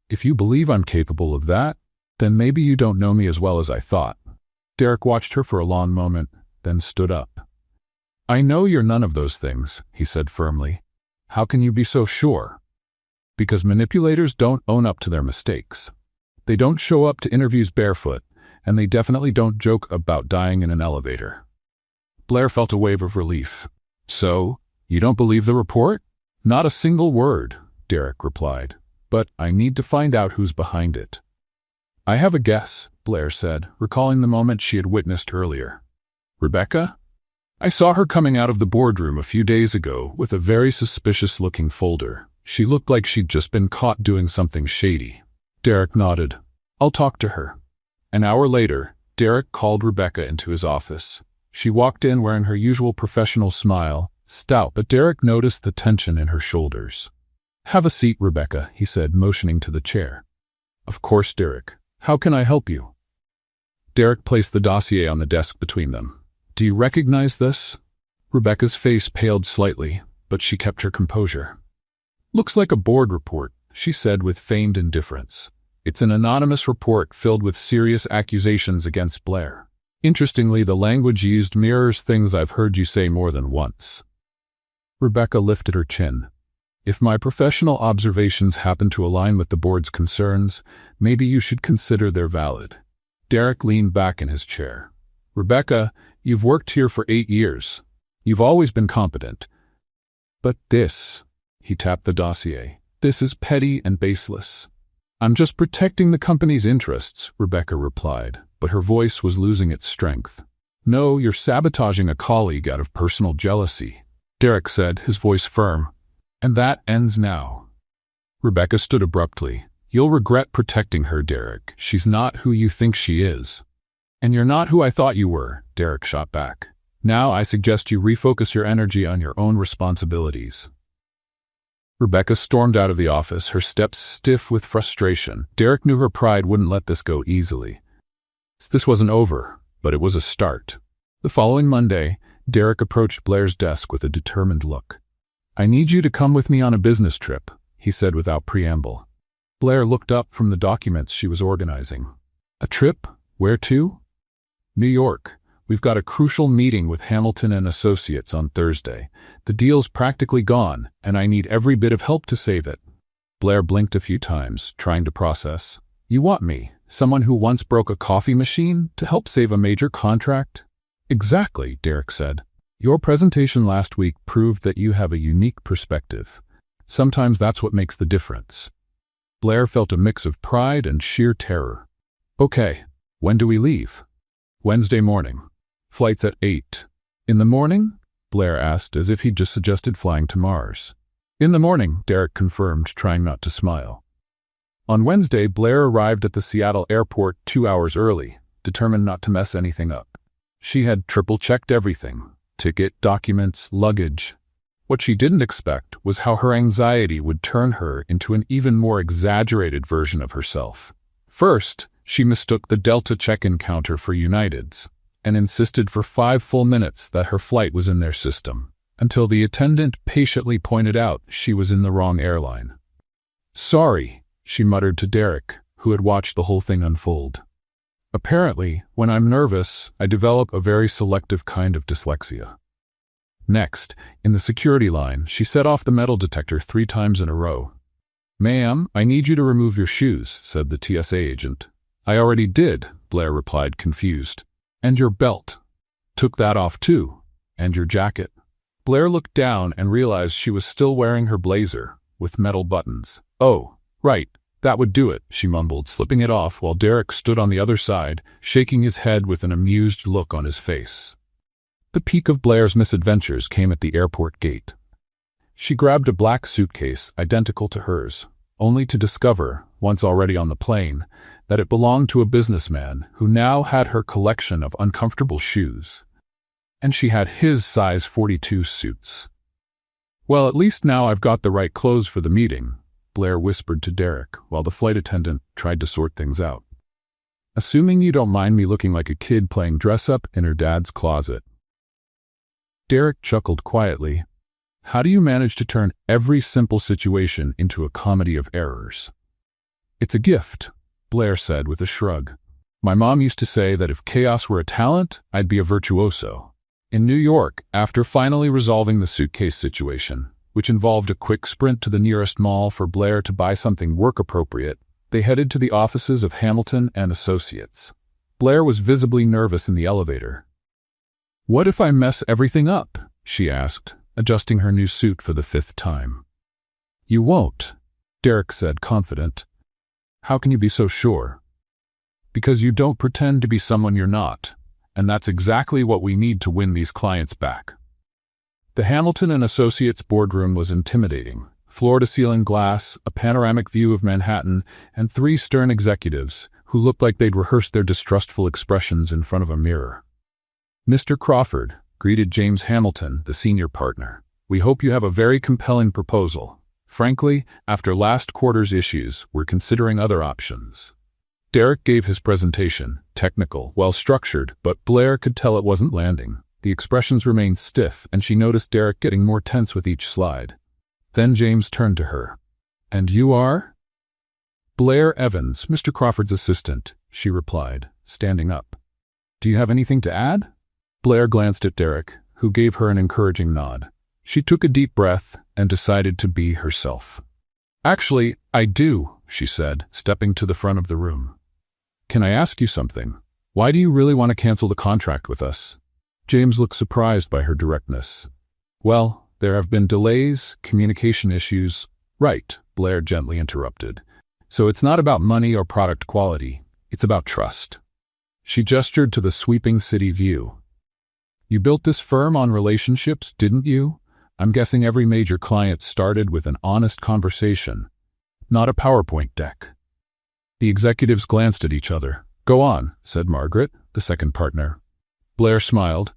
If you believe I'm capable of that, then maybe you don't know me as well as I thought. Derek watched her for a long moment, then stood up. I know you're none of those things, he said firmly. How can you be so sure? Because manipulators don't own up to their mistakes. They don't show up to interviews barefoot, and they definitely don't joke about dying in an elevator. Blair felt a wave of relief. So, you don't believe the report? Not a single word, Derek replied. But I need to find out who's behind it. I have a guess, Blair said, recalling the moment she had witnessed earlier. Rebecca? I saw her coming out of the boardroom a few days ago with a very suspicious-looking folder. She looked like she'd just been caught doing something shady. Derek nodded. I'll talk to her. An hour later, Derek called Rebecca into his office. She walked in wearing her usual professional smile, stout, but Derek noticed the tension in her shoulders. Have a seat, Rebecca, he said, motioning to the chair. Of course, Derek. How can I help you? Derek placed the dossier on the desk between them. Do you recognize this? Rebecca's face paled slightly, but she kept her composure. Looks like a board report, she said with feigned indifference. It's an anonymous report filled with serious accusations against Blair. Interestingly, the language used mirrors things I've heard you say more than once. Rebecca lifted her chin. If my professional observations happen to align with the board's concerns, maybe you should consider they're valid. Derek leaned back in his chair. Rebecca, you've worked here for 8 years. You've always been competent. But this, he tapped the dossier, this is petty and baseless. I'm just protecting the company's interests, Rebecca replied, but her voice was losing its strength. No, you're sabotaging a colleague out of personal jealousy, Derek said, his voice firm. And that ends now. Rebecca stood abruptly. You'll regret protecting her, Derek. She's not who you think she is. And you're not who I thought you were, Derek shot back. Now I suggest you refocus your energy on your own responsibilities. Rebecca stormed out of the office, her steps stiff with frustration. Derek knew her pride wouldn't let this go easily. This wasn't over, but it was a start. The following Monday, Derek approached Blair's desk with a determined look. I need you to come with me on a business trip, he said without preamble. Blair looked up from the documents she was organizing. A trip? Where to? New York. We've got a crucial meeting with Hamilton and Associates on Thursday. The deal's practically gone, and I need every bit of help to save it. Blair blinked a few times, trying to process. You want me, someone who once broke a coffee machine, to help save a major contract? Exactly, Derek said. Your presentation last week proved that you have a unique perspective. Sometimes that's what makes the difference. Blair felt a mix of pride and sheer terror. Okay, when do we leave? Wednesday morning. Flight's at 8. In the morning? Blair asked, as if he'd just suggested flying to Mars. In the morning, Derek confirmed, trying not to smile. On Wednesday, Blair arrived at the Seattle airport 2 hours early, determined not to mess anything up. She had triple-checked everything. Ticket, documents, luggage. What she didn't expect was how her anxiety would turn her into an even more exaggerated version of herself. First, she mistook the Delta check-in counter for United's, and insisted for 5 full minutes that her flight was in their system, until the attendant patiently pointed out she was in the wrong airline. Sorry, she muttered to Derek, who had watched the whole thing unfold. Apparently, when I'm nervous, I develop a very selective kind of dyslexia. Next, in the security line, she set off the metal detector 3 times in a row. Ma'am, I need you to remove your shoes, said the TSA agent. I already did, Blair replied, confused. And your belt. Took that off too. And your jacket. Blair looked down and realized she was still wearing her blazer, with metal buttons. Oh, right. That would do it, she mumbled, slipping it off while Derek stood on the other side, shaking his head with an amused look on his face. The peak of Blair's misadventures came at the airport gate. She grabbed a black suitcase identical to hers, only to discover, once already on the plane, that it belonged to a businessman who now had her collection of uncomfortable shoes. And she had his size 42 suits. Well, at least now I've got the right clothes for the meeting, Blair whispered to Derek while the flight attendant tried to sort things out. Assuming you don't mind me looking like a kid playing dress-up in her dad's closet. Derek chuckled quietly. How do you manage to turn every simple situation into a comedy of errors? It's a gift, Blair said with a shrug. My mom used to say that if chaos were a talent, I'd be a virtuoso. In New York, after finally resolving the suitcase situation, which involved a quick sprint to the nearest mall for Blair to buy something work-appropriate, they headed to the offices of Hamilton and Associates. Blair was visibly nervous in the elevator. What if I mess everything up? She asked, adjusting her new suit for the 5th time. You won't, Derek said, confident. How can you be so sure? Because you don't pretend to be someone you're not, and that's exactly what we need to win these clients back. The Hamilton and Associates boardroom was intimidating, floor-to-ceiling glass, a panoramic view of Manhattan, and 3 stern executives who looked like they'd rehearsed their distrustful expressions in front of a mirror. "Mr. Crawford," greeted James Hamilton, the senior partner, "we hope you have a very compelling proposal. Frankly, after last quarter's issues, we're considering other options." Derek gave his presentation, technical, well-structured, but Blair could tell it wasn't landing. The expressions remained stiff, and she noticed Derek getting more tense with each slide. Then James turned to her. "And you are?" "Blair Evans, Mr. Crawford's assistant," she replied, standing up. "Do you have anything to add?" Blair glanced at Derek, who gave her an encouraging nod. She took a deep breath and decided to be herself. "Actually, I do," she said, stepping to the front of the room. "Can I ask you something? Why do you really want to cancel the contract with us?" James looked surprised by her directness. "Well, there have been delays, communication issues." "Right," Blair gently interrupted. "So it's not about money or product quality. It's about trust." She gestured to the sweeping city view. "You built this firm on relationships, didn't you? I'm guessing every major client started with an honest conversation, not a PowerPoint deck." The executives glanced at each other. "Go on," said Margaret, the second partner. Blair smiled.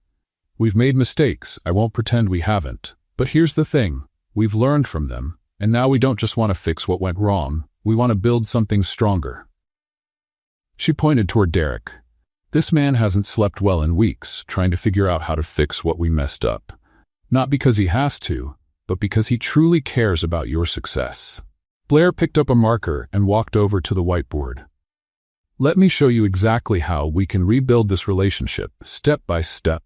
"We've made mistakes. I won't pretend we haven't. But here's the thing. We've learned from them, and now we don't just want to fix what went wrong. We want to build something stronger." She pointed toward Derek. "This man hasn't slept well in weeks, trying to figure out how to fix what we messed up. Not because he has to, but because he truly cares about your success." Blair picked up a marker and walked over to the whiteboard. "Let me show you exactly how we can rebuild this relationship, step by step."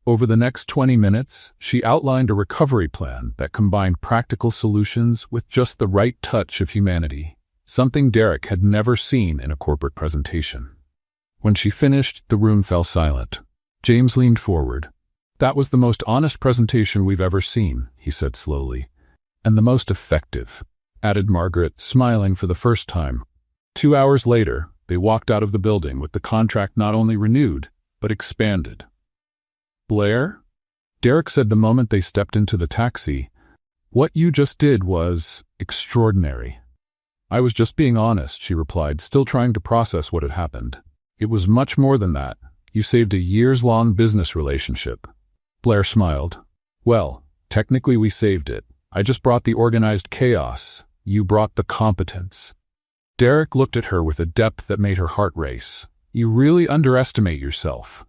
Over the next 20 minutes, she outlined a recovery plan that combined practical solutions with just the right touch of humanity, something Derek had never seen in a corporate presentation. When she finished, the room fell silent. James leaned forward. "That was the most honest presentation we've ever seen," he said slowly. "And the most effective," added Margaret, smiling for the first time. 2 hours later, they walked out of the building with the contract not only renewed, but expanded. "Blair?" Derek said the moment they stepped into the taxi. "What you just did was extraordinary." "I was just being honest," she replied, still trying to process what had happened. "It was much more than that. You saved a years-long business relationship." Blair smiled. "Well, technically we saved it. I just brought the organized chaos. You brought the competence." Derek looked at her with a depth that made her heart race. "You really underestimate yourself."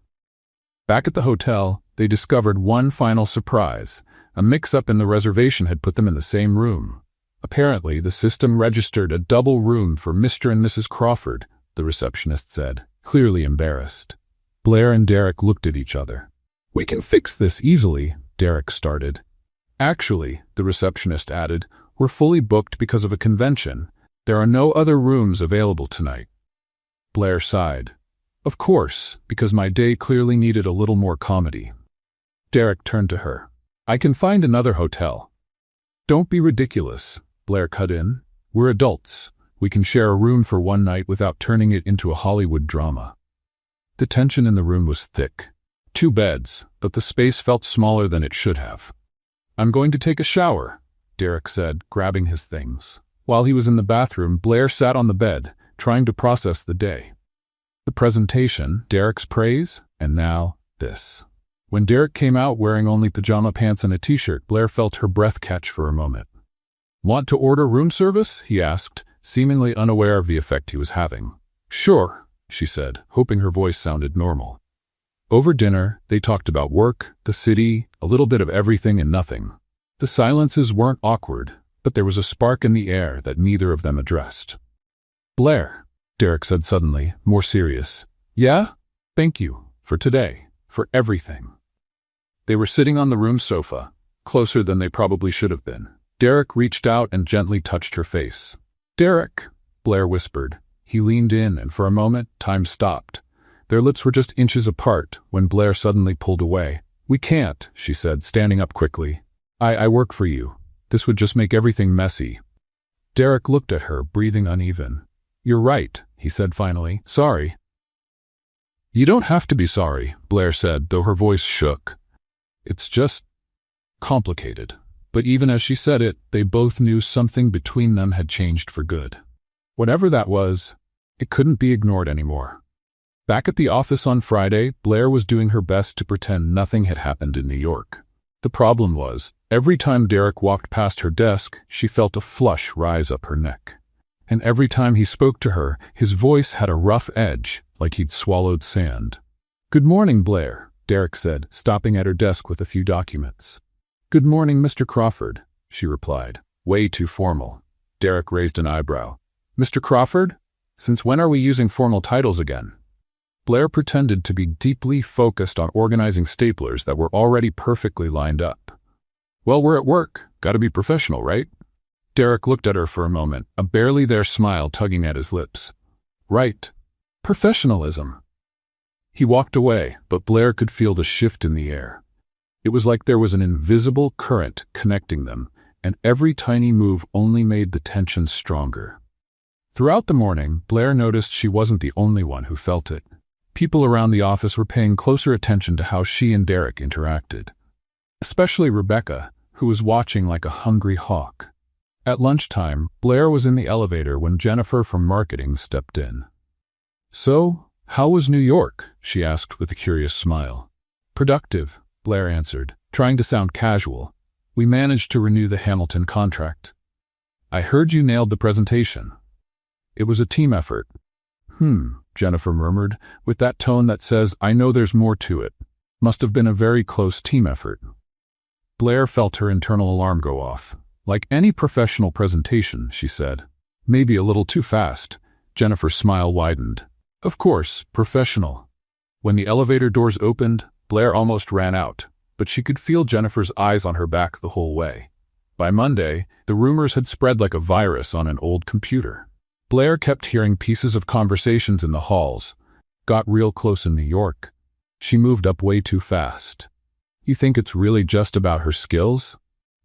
Back at the hotel, they discovered one final surprise. A mix-up in the reservation had put them in the same room. Apparently, the system registered a double room for Mr. and Mrs. Crawford, the receptionist said, clearly embarrassed. Blair and Derek looked at each other. "We can fix this easily," Derek started. "Actually," the receptionist added, "we're fully booked because of a convention. There are no other rooms available tonight." Blair sighed. "Of course, because my day clearly needed a little more comedy." Derek turned to her. "I can find another hotel." "Don't be ridiculous," Blair cut in. "We're adults. We can share a room for one night without turning it into a Hollywood drama." The tension in the room was thick. 2 beds, but the space felt smaller than it should have. "I'm going to take a shower," Derek said, grabbing his things. While he was in the bathroom, Blair sat on the bed, trying to process the day. The presentation, Derek's praise, and now this. When Derek came out wearing only pajama pants and a t-shirt, Blair felt her breath catch for a moment. "Want to order room service?" he asked, seemingly unaware of the effect he was having. "Sure," she said, hoping her voice sounded normal. Over dinner, they talked about work, the city, a little bit of everything and nothing. The silences weren't awkward, but there was a spark in the air that neither of them addressed. "Blair," Derek said suddenly, more serious. "Yeah? Thank you. For today. For everything." They were sitting on the room sofa, closer than they probably should have been. Derek reached out and gently touched her face. "Derek," Blair whispered. He leaned in, and for a moment, time stopped. Their lips were just inches apart when Blair suddenly pulled away. "We can't," she said, standing up quickly. I work for you. This would just make everything messy." Derek looked at her, breathing uneven. "You're right," he said finally. "Sorry." "You don't have to be sorry," Blair said, though her voice shook. "It's just complicated." But even as she said it, they both knew something between them had changed for good. Whatever that was, it couldn't be ignored anymore. Back at the office on Friday, Blair was doing her best to pretend nothing had happened in New York. The problem was, every time Derek walked past her desk, she felt a flush rise up her neck. And every time he spoke to her, his voice had a rough edge, like he'd swallowed sand. "Good morning, Blair," Derek said, stopping at her desk with a few documents. "Good morning, Mr. Crawford," she replied, way too formal. Derek raised an eyebrow. "Mr. Crawford? Since when are we using formal titles again?" Blair pretended to be deeply focused on organizing staplers that were already perfectly lined up. "Well, we're at work. Gotta be professional, right?" Derek looked at her for a moment, a barely there smile tugging at his lips. "Right. Professionalism." He walked away, but Blair could feel the shift in the air. It was like there was an invisible current connecting them, and every tiny move only made the tension stronger. Throughout the morning, Blair noticed she wasn't the only one who felt it. People around the office were paying closer attention to how she and Derek interacted. Especially Rebecca, who was watching like a hungry hawk. At lunchtime, Blair was in the elevator when Jennifer from marketing stepped in. "So, how was New York?" she asked with a curious smile. "Productive," Blair answered, trying to sound casual. "We managed to renew the Hamilton contract." "I heard you nailed the presentation." "It was a team effort." Jennifer murmured, with that tone that says, "I know there's more to it." "Must have been a very close team effort." Blair felt her internal alarm go off. "Like any professional presentation," she said. "Maybe a little too fast." Jennifer's smile widened. "Of course, professional." When the elevator doors opened, Blair almost ran out, but she could feel Jennifer's eyes on her back the whole way. By Monday, the rumors had spread like a virus on an old computer. Blair kept hearing pieces of conversations in the halls. "Got real close in New York. She moved up way too fast." "You think it's really just about her skills?"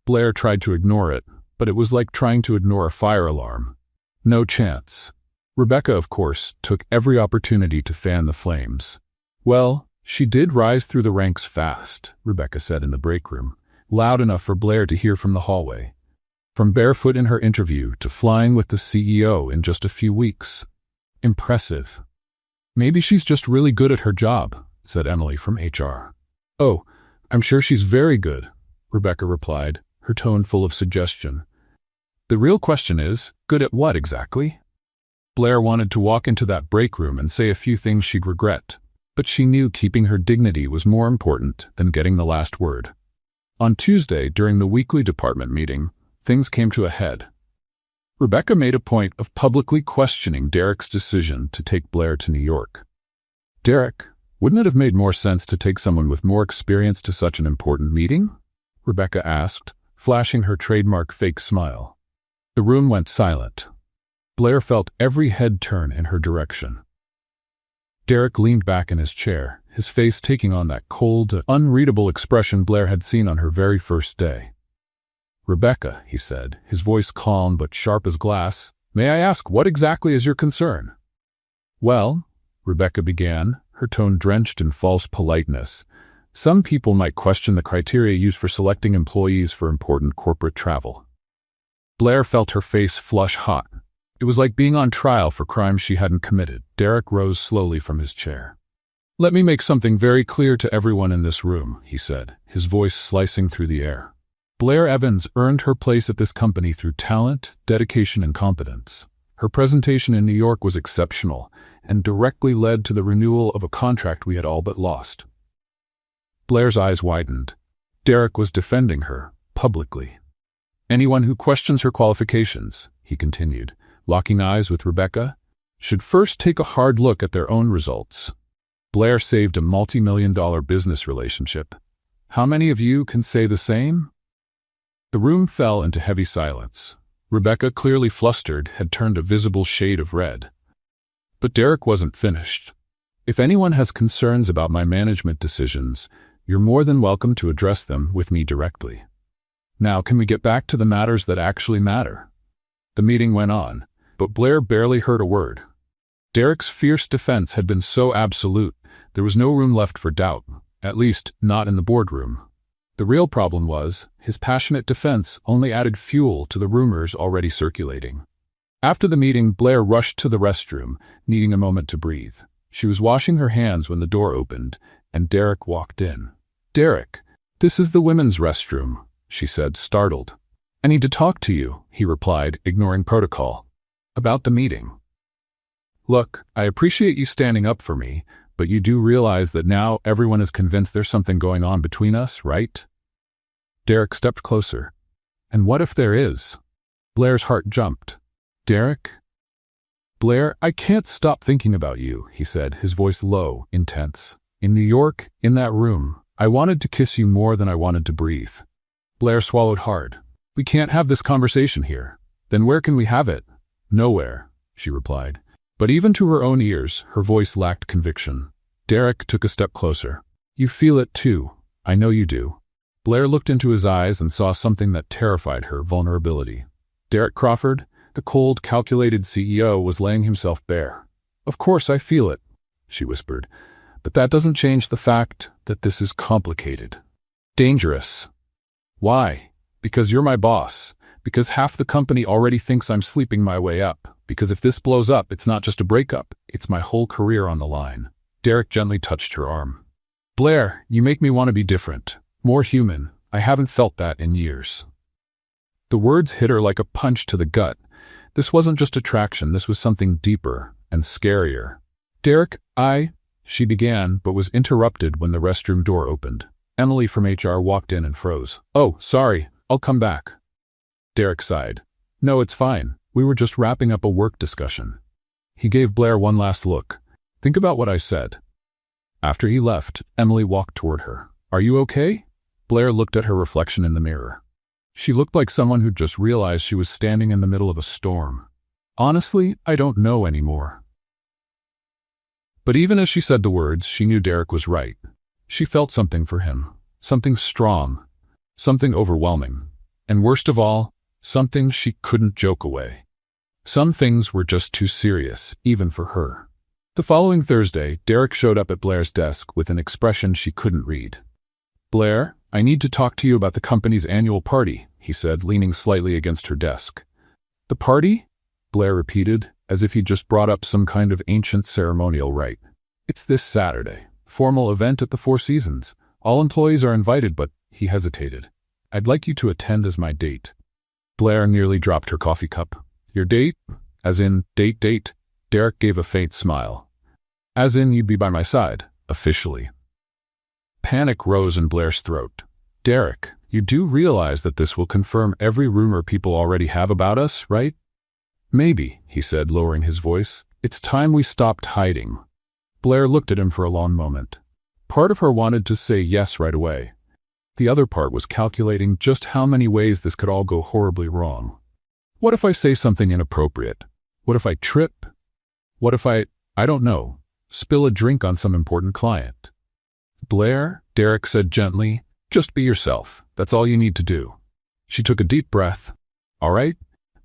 Blair tried to ignore it, but it was like trying to ignore a fire alarm. "No chance." Rebecca, of course, took every opportunity to fan the flames. "Well, she did rise through the ranks fast," Rebecca said in the break room, loud enough for Blair to hear from the hallway. "From Barefoot in her interview to flying with the CEO in just a few weeks. Impressive." "Maybe she's just really good at her job," said Emily from HR. "Oh, I'm sure she's very good," Rebecca replied, her tone full of suggestion. "The real question is, good at what exactly?" Blair wanted to walk into that break room and say a few things she'd regret, but she knew keeping her dignity was more important than getting the last word. On Tuesday, during the weekly department meeting, things came to a head. Rebecca made a point of publicly questioning Derek's decision to take Blair to New York. "Derek, wouldn't it have made more sense to take someone with more experience to such an important meeting?" Rebecca asked, flashing her trademark fake smile. The room went silent. Blair felt every head turn in her direction. Derek leaned back in his chair, his face taking on that cold, unreadable expression Blair had seen on her very first day. "Rebecca," he said, his voice calm but sharp as glass, "may I ask what exactly is your concern?" "Well," Rebecca began, her tone drenched in false politeness, "some people might question the criteria used for selecting employees for important corporate travel." Blair felt her face flush hot. It was like being on trial for crimes she hadn't committed. Derek rose slowly from his chair. "Let me make something very clear to everyone in this room," he said, his voice slicing through the air. "Blair Evans earned her place at this company through talent, dedication, and competence. Her presentation in New York was exceptional and directly led to the renewal of a contract we had all but lost." Blair's eyes widened. Derek was defending her, publicly. "Anyone who questions her qualifications," he continued, locking eyes with Rebecca, "should first take a hard look at their own results. Blair saved a multi-million-dollar business relationship. How many of you can say the same?" The room fell into heavy silence. Rebecca, clearly flustered, had turned a visible shade of red. But Derek wasn't finished. "If anyone has concerns about my management decisions, you're more than welcome to address them with me directly. Now, can we get back to the matters that actually matter?" The meeting went on, but Blair barely heard a word. Derek's fierce defense had been so absolute, there was no room left for doubt, at least not in the boardroom. The real problem was, his passionate defense only added fuel to the rumors already circulating. After the meeting, Blair rushed to the restroom, needing a moment to breathe. She was washing her hands when the door opened, and Derek walked in. "Derek, this is the women's restroom," she said, startled. "I need to talk to you," he replied, ignoring protocol. "About the meeting. Look, I appreciate you standing up for me, but you do realize that now everyone is convinced there's something going on between us, right?" Derek stepped closer. "And what if there is?" Blair's heart jumped. "Derek?" "Blair, I can't stop thinking about you," he said, his voice low, intense. "In New York, in that room, I wanted to kiss you more than I wanted to breathe." Blair swallowed hard. "We can't have this conversation here." "Then where can we have it?" "Nowhere," she replied. But even to her own ears, her voice lacked conviction. Derek took a step closer. "You feel it too. I know you do." Blair looked into his eyes and saw something that terrified her: vulnerability. Derek Crawford, the cold, calculated CEO, was laying himself bare. "Of course I feel it," she whispered. "But that doesn't change the fact that this is complicated. Dangerous." "Why?" "Because you're my boss. Because half the company already thinks I'm sleeping my way up. Because if this blows up, it's not just a breakup, it's my whole career on the line." Derek gently touched her arm. "Blair, you make me want to be different. More human. I haven't felt that in years." The words hit her like a punch to the gut. This wasn't just attraction, this was something deeper and scarier. "Derek, she began, but was interrupted when the restroom door opened. Emily from HR walked in and froze. "Oh, sorry, I'll come back." Derek sighed. "No, it's fine. We were just wrapping up a work discussion." He gave Blair one last look. "Think about what I said." After he left, Emily walked toward her. "Are you okay?" Blair looked at her reflection in the mirror. She looked like someone who'd just realized she was standing in the middle of a storm. "Honestly, I don't know anymore." But even as she said the words, she knew Derek was right. She felt something for him. Something strong. Something overwhelming. And worst of all, something she couldn't joke away. Some things were just too serious, even for her. The following Thursday, Derek showed up at Blair's desk with an expression she couldn't read. "Blair, I need to talk to you about the company's annual party," he said, leaning slightly against her desk. "The party?" Blair repeated, as if he'd just brought up some kind of ancient ceremonial rite. "It's this Saturday. Formal event at the Four Seasons. All employees are invited, but," he hesitated. "I'd like you to attend as my date." Blair nearly dropped her coffee cup. "Your date? As in, date?" Derek gave a faint smile. "As in, you'd be by my side, officially." Panic rose in Blair's throat. "Derek, you do realize that this will confirm every rumor people already have about us, right?" "Maybe," he said, lowering his voice. "It's time we stopped hiding." Blair looked at him for a long moment. Part of her wanted to say yes right away. The other part was calculating just how many ways this could all go horribly wrong. What if I say something inappropriate? What if I trip? What if I don't know, spill a drink on some important client? "Blair," Derek said gently, "just be yourself. That's all you need to do." She took a deep breath. "All right,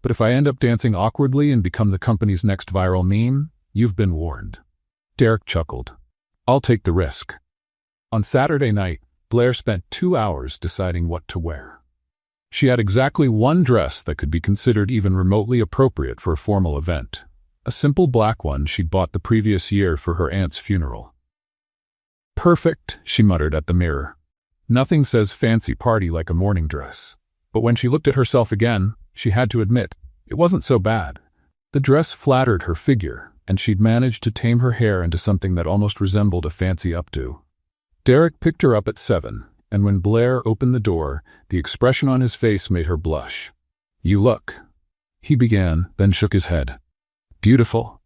but if I end up dancing awkwardly and become the company's next viral meme, you've been warned." Derek chuckled. "I'll take the risk." On Saturday night, Blair spent 2 hours deciding what to wear. She had exactly one dress that could be considered even remotely appropriate for a formal event. A simple black one she'd bought the previous year for her aunt's funeral. "Perfect," she muttered at the mirror. Nothing says fancy party like a morning dress. But when she looked at herself again, she had to admit, it wasn't so bad. The dress flattered her figure, and she'd managed to tame her hair into something that almost resembled a fancy updo. Derek picked her up at 7, and when Blair opened the door, the expression on his face made her blush. "You look," he began, then shook his head. "Beautiful."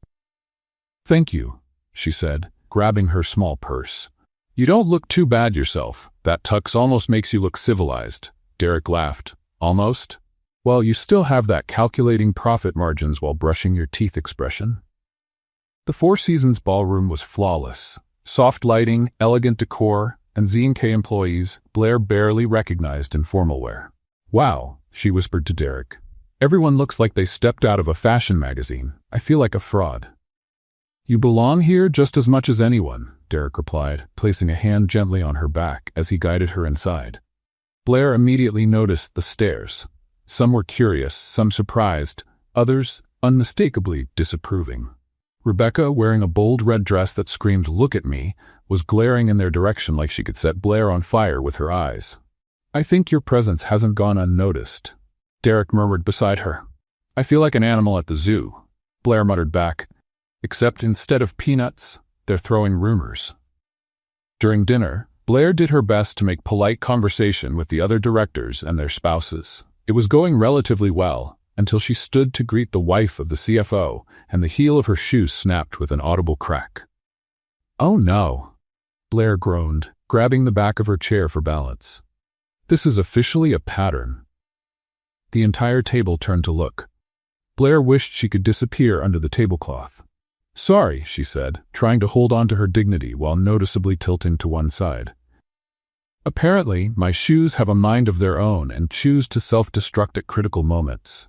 "Thank you," she said, grabbing her small purse. "You don't look too bad yourself. That tux almost makes you look civilized." Derek laughed. "Almost? Well, you still have that calculating profit margins while brushing your teeth expression." The Four Seasons ballroom was flawless. Soft lighting, elegant decor, and Z&K employees Blair barely recognized in formal wear. "Wow," she whispered to Derek. "Everyone looks like they stepped out of a fashion magazine. I feel like a fraud." "You belong here just as much as anyone," Derek replied, placing a hand gently on her back as he guided her inside. Blair immediately noticed the stares. Some were curious, some surprised, others unmistakably disapproving. Rebecca, wearing a bold red dress that screamed, "Look at me," was glaring in their direction like she could set Blair on fire with her eyes. "I think your presence hasn't gone unnoticed," Derek murmured beside her. "I feel like an animal at the zoo," Blair muttered back. "Except instead of peanuts, they're throwing rumors." During dinner, Blair did her best to make polite conversation with the other directors and their spouses. It was going relatively well, until she stood to greet the wife of the CFO, and the heel of her shoe snapped with an audible crack. "Oh no," Blair groaned, grabbing the back of her chair for balance. "This is officially a pattern." The entire table turned to look. Blair wished she could disappear under the tablecloth. "Sorry," she said, trying to hold on to her dignity while noticeably tilting to one side. "Apparently, my shoes have a mind of their own and choose to self-destruct at critical moments."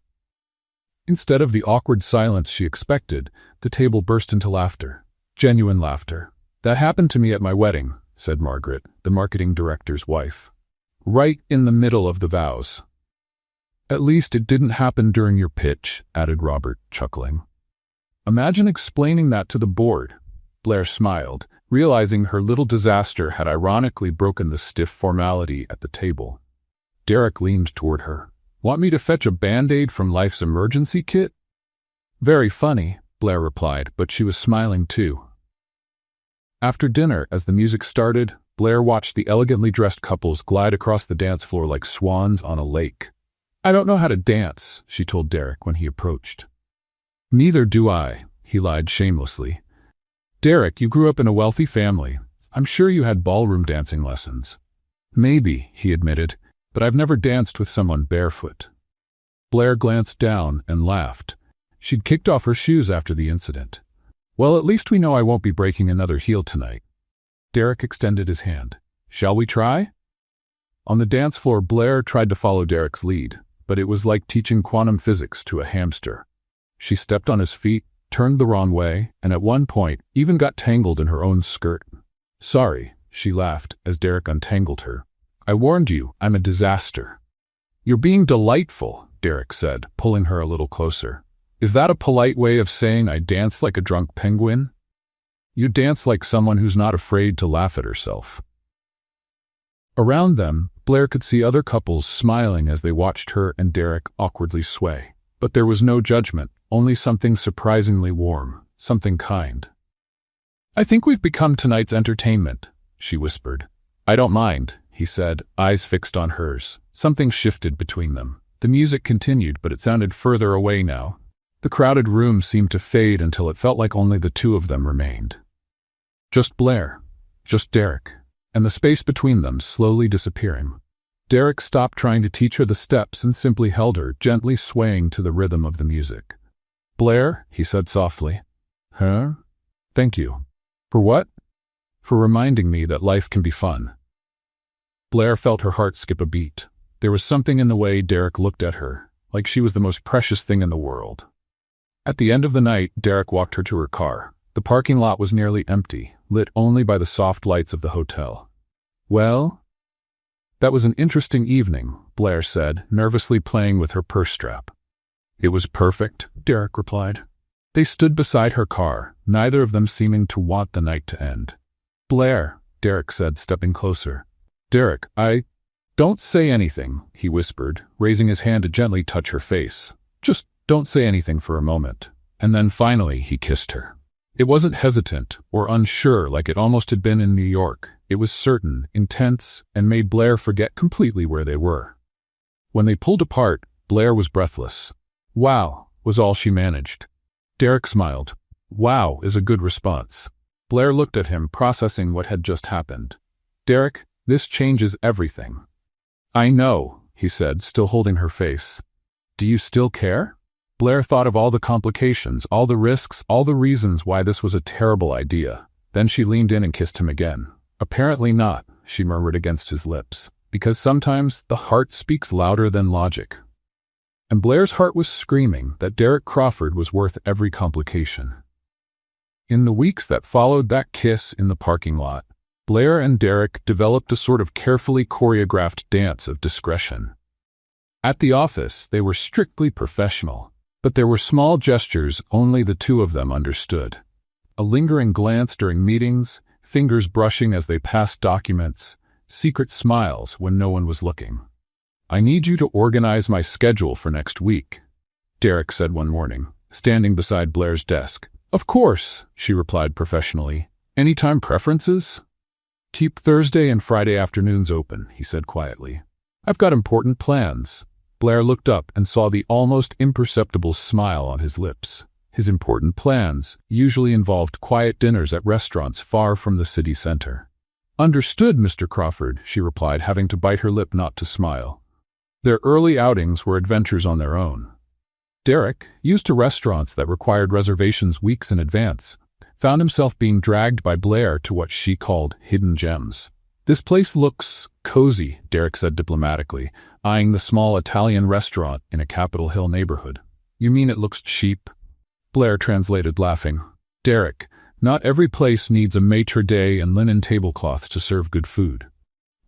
Instead of the awkward silence she expected, the table burst into laughter. Genuine laughter. "That happened to me at my wedding," said Margaret, the marketing director's wife. "Right in the middle of the vows." "At least it didn't happen during your pitch," added Robert, chuckling. "Imagine explaining that to the board." Blair smiled, realizing her little disaster had ironically broken the stiff formality at the table. Derek leaned toward her. "Want me to fetch a Band-Aid from life's emergency kit?" "Very funny," Blair replied, but she was smiling too. After dinner, as the music started, Blair watched the elegantly dressed couples glide across the dance floor like swans on a lake. "I don't know how to dance," she told Derek when he approached. "Neither do I," he lied shamelessly. "Derek, you grew up in a wealthy family. I'm sure you had ballroom dancing lessons." "Maybe," he admitted, "but I've never danced with someone barefoot." Blair glanced down and laughed. She'd kicked off her shoes after the incident. "Well, at least we know I won't be breaking another heel tonight." Derek extended his hand. "Shall we try?" On the dance floor, Blair tried to follow Derek's lead, but it was like teaching quantum physics to a hamster. She stepped on his feet, turned the wrong way, and at one point even got tangled in her own skirt. "Sorry," she laughed as Derek untangled her. "I warned you, I'm a disaster." "You're being delightful," Derek said, pulling her a little closer. "Is that a polite way of saying I dance like a drunk penguin?" "You dance like someone who's not afraid to laugh at herself." Around them, Blair could see other couples smiling as they watched her and Derek awkwardly sway. But there was no judgment, only something surprisingly warm, something kind. "I think we've become tonight's entertainment," she whispered. "I don't mind," he said, eyes fixed on hers. Something shifted between them. The music continued, but it sounded further away now. The crowded room seemed to fade until it felt like only the two of them remained. Just Blair, just Derek, and the space between them slowly disappearing. Derek stopped trying to teach her the steps and simply held her, gently swaying to the rhythm of the music. "Blair," he said softly. "Huh? Thank you." "For what?" "For reminding me that life can be fun." Blair felt her heart skip a beat. There was something in the way Derek looked at her, like she was the most precious thing in the world. At the end of the night, Derek walked her to her car. The parking lot was nearly empty, lit only by the soft lights of the hotel. "Well?" "That was an interesting evening," Blair said, nervously playing with her purse strap. "It was perfect," Derek replied. They stood beside her car, neither of them seeming to want the night to end. "Blair," Derek said, stepping closer. "Derek, don't say anything," he whispered, raising his hand to gently touch her face. "Just don't say anything for a moment." And then finally he kissed her. It wasn't hesitant or unsure like it almost had been in New York. It was certain, intense, and made Blair forget completely where they were. When they pulled apart, Blair was breathless. "Wow," was all she managed. Derek smiled. "Wow is a good response." Blair looked at him, processing what had just happened. "Derek, this changes everything." "I know," he said, still holding her face. "Do you still care?" Blair thought of all the complications, all the risks, all the reasons why this was a terrible idea. Then she leaned in and kissed him again. "Apparently not," she murmured against his lips, "because sometimes the heart speaks louder than logic." And Blair's heart was screaming that Derek Crawford was worth every complication. In the weeks that followed that kiss in the parking lot, Blair and Derek developed a sort of carefully choreographed dance of discretion. At the office, they were strictly professional, but there were small gestures only the two of them understood. A lingering glance during meetings, fingers brushing as they passed documents, secret smiles when no one was looking. "I need you to organize my schedule for next week," Derek said one morning, standing beside Blair's desk. "Of course," she replied professionally. "Any time preferences?" "Keep Thursday and Friday afternoons open," he said quietly. "I've got important plans." Blair looked up and saw the almost imperceptible smile on his lips. His important plans usually involved quiet dinners at restaurants far from the city center. "Understood, Mr. Crawford," she replied, having to bite her lip not to smile. Their early outings were adventures on their own. Derek, used to restaurants that required reservations weeks in advance, found himself being dragged by Blair to what she called hidden gems. "This place looks cozy," Derek said diplomatically, eyeing the small Italian restaurant in a Capitol Hill neighborhood. "You mean it looks cheap?" Blair translated, laughing. "Derek, not every place needs a maitre d' and linen tablecloths to serve good food."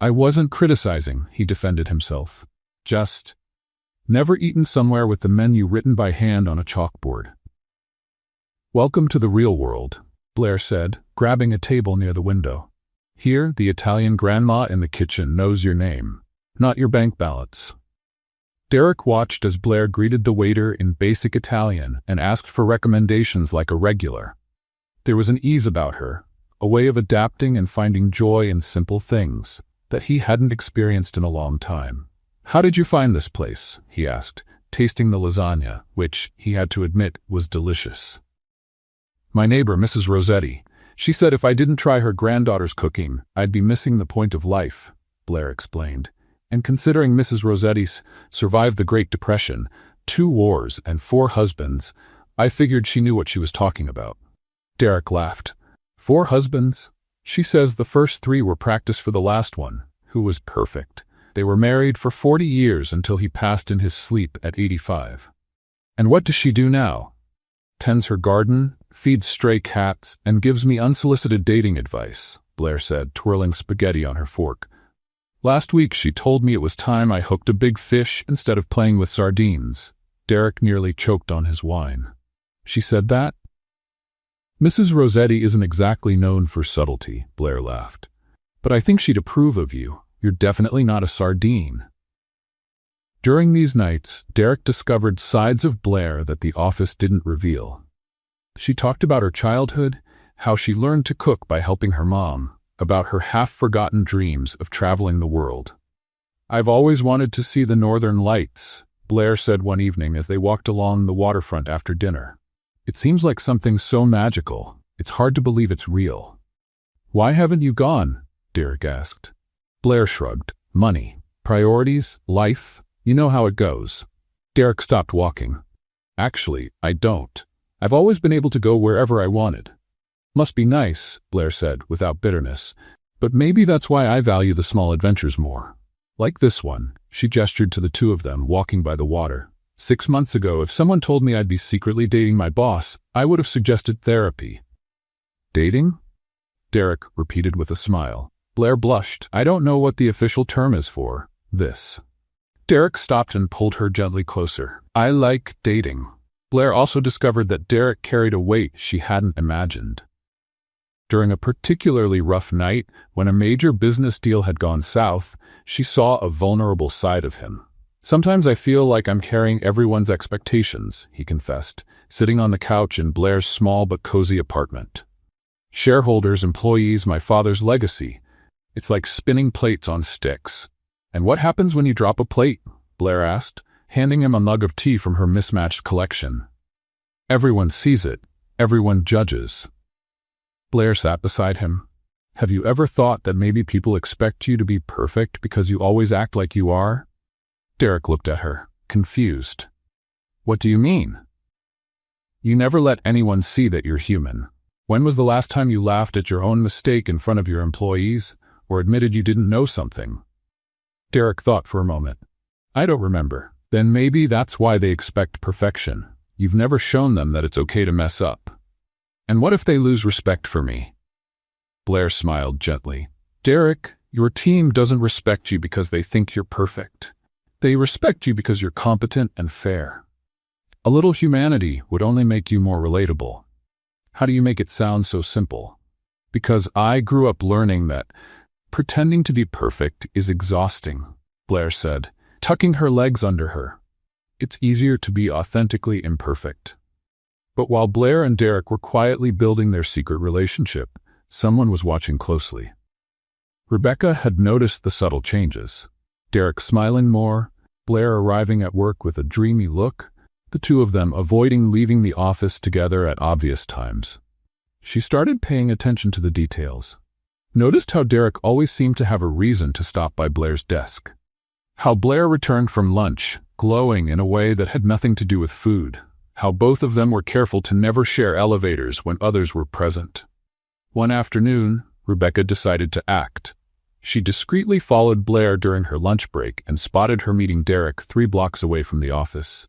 "I wasn't criticizing," he defended himself. "Just never eaten somewhere with the menu written by hand on a chalkboard." "Welcome to the real world," Blair said, grabbing a table near the window. "Here, the Italian grandma in the kitchen knows your name, not your bank balance." Derek watched as Blair greeted the waiter in basic Italian and asked for recommendations like a regular. There was an ease about her, a way of adapting and finding joy in simple things that he hadn't experienced in a long time. "How did you find this place?" he asked, tasting the lasagna, which, he had to admit, was delicious. "My neighbor, Mrs. Rossetti. She said if I didn't try her granddaughter's cooking, I'd be missing the point of life," Blair explained. "And considering Mrs. Rossetti's survived the Great Depression, 2 wars, and 4 husbands, I figured she knew what she was talking about." Derek laughed. "4 husbands? She says the first 3 were practice for the last one, who was perfect. They were married for 40 years until he passed in his sleep at 85. And what does she do now? Tends her garden, feeds stray cats, and gives me unsolicited dating advice," Blair said, twirling spaghetti on her fork. "Last week she told me it was time I hooked a big fish instead of playing with sardines." Derek nearly choked on his wine. "She said that?" "Mrs. Rossetti isn't exactly known for subtlety," Blair laughed. "But I think she'd approve of you. You're definitely not a sardine." During these nights, Derek discovered sides of Blair that the office didn't reveal. She talked about her childhood, how she learned to cook by helping her mom, about her half-forgotten dreams of traveling the world. "I've always wanted to see the Northern Lights," Blair said one evening as they walked along the waterfront after dinner. "It seems like something so magical, it's hard to believe it's real." "Why haven't you gone?" Derek asked. Blair shrugged. "Money, priorities, life, you know how it goes." Derek stopped walking. "Actually, I don't. I've always been able to go wherever I wanted." "Must be nice," Blair said, without bitterness. "But maybe that's why I value the small adventures more. Like this one," she gestured to the 2 of them walking by the water. 6 months ago, if someone told me I'd be secretly dating my boss, I would have suggested therapy." "Dating?" Derek repeated with a smile. Blair blushed. "I don't know what the official term is for this." Derek stopped and pulled her gently closer. "I like dating." Blair also discovered that Derek carried a weight she hadn't imagined. During a particularly rough night, when a major business deal had gone south, she saw a vulnerable side of him. "Sometimes I feel like I'm carrying everyone's expectations," he confessed, sitting on the couch in Blair's small but cozy apartment. "Shareholders, employees, my father's legacy. It's like spinning plates on sticks." "And what happens when you drop a plate?" Blair asked, handing him a mug of tea from her mismatched collection. "Everyone sees it. Everyone judges." Blair sat beside him. "Have you ever thought that maybe people expect you to be perfect because you always act like you are?" Derek looked at her, confused. "What do you mean?" "You never let anyone see that you're human. When was the last time you laughed at your own mistake in front of your employees, or admitted you didn't know something?" Derek thought for a moment. "I don't remember." "Then maybe that's why they expect perfection. You've never shown them that it's okay to mess up." "And what if they lose respect for me?" Blair smiled gently. Derek, your team doesn't respect you because they think you're perfect. They respect you because you're competent and fair. A little humanity would only make you more relatable. How do you make it sound so simple? Because I grew up learning that pretending to be perfect is exhausting, Blair said, tucking her legs under her. It's easier to be authentically imperfect. But while Blair and Derek were quietly building their secret relationship, someone was watching closely. Rebecca had noticed the subtle changes. Derek smiling more, Blair arriving at work with a dreamy look, the two of them avoiding leaving the office together at obvious times. She started paying attention to the details. Noticed how Derek always seemed to have a reason to stop by Blair's desk. How Blair returned from lunch, glowing in a way that had nothing to do with food. How both of them were careful to never share elevators when others were present. One afternoon, Rebecca decided to act. She discreetly followed Blair during her lunch break and spotted her meeting Derek 3 blocks away from the office.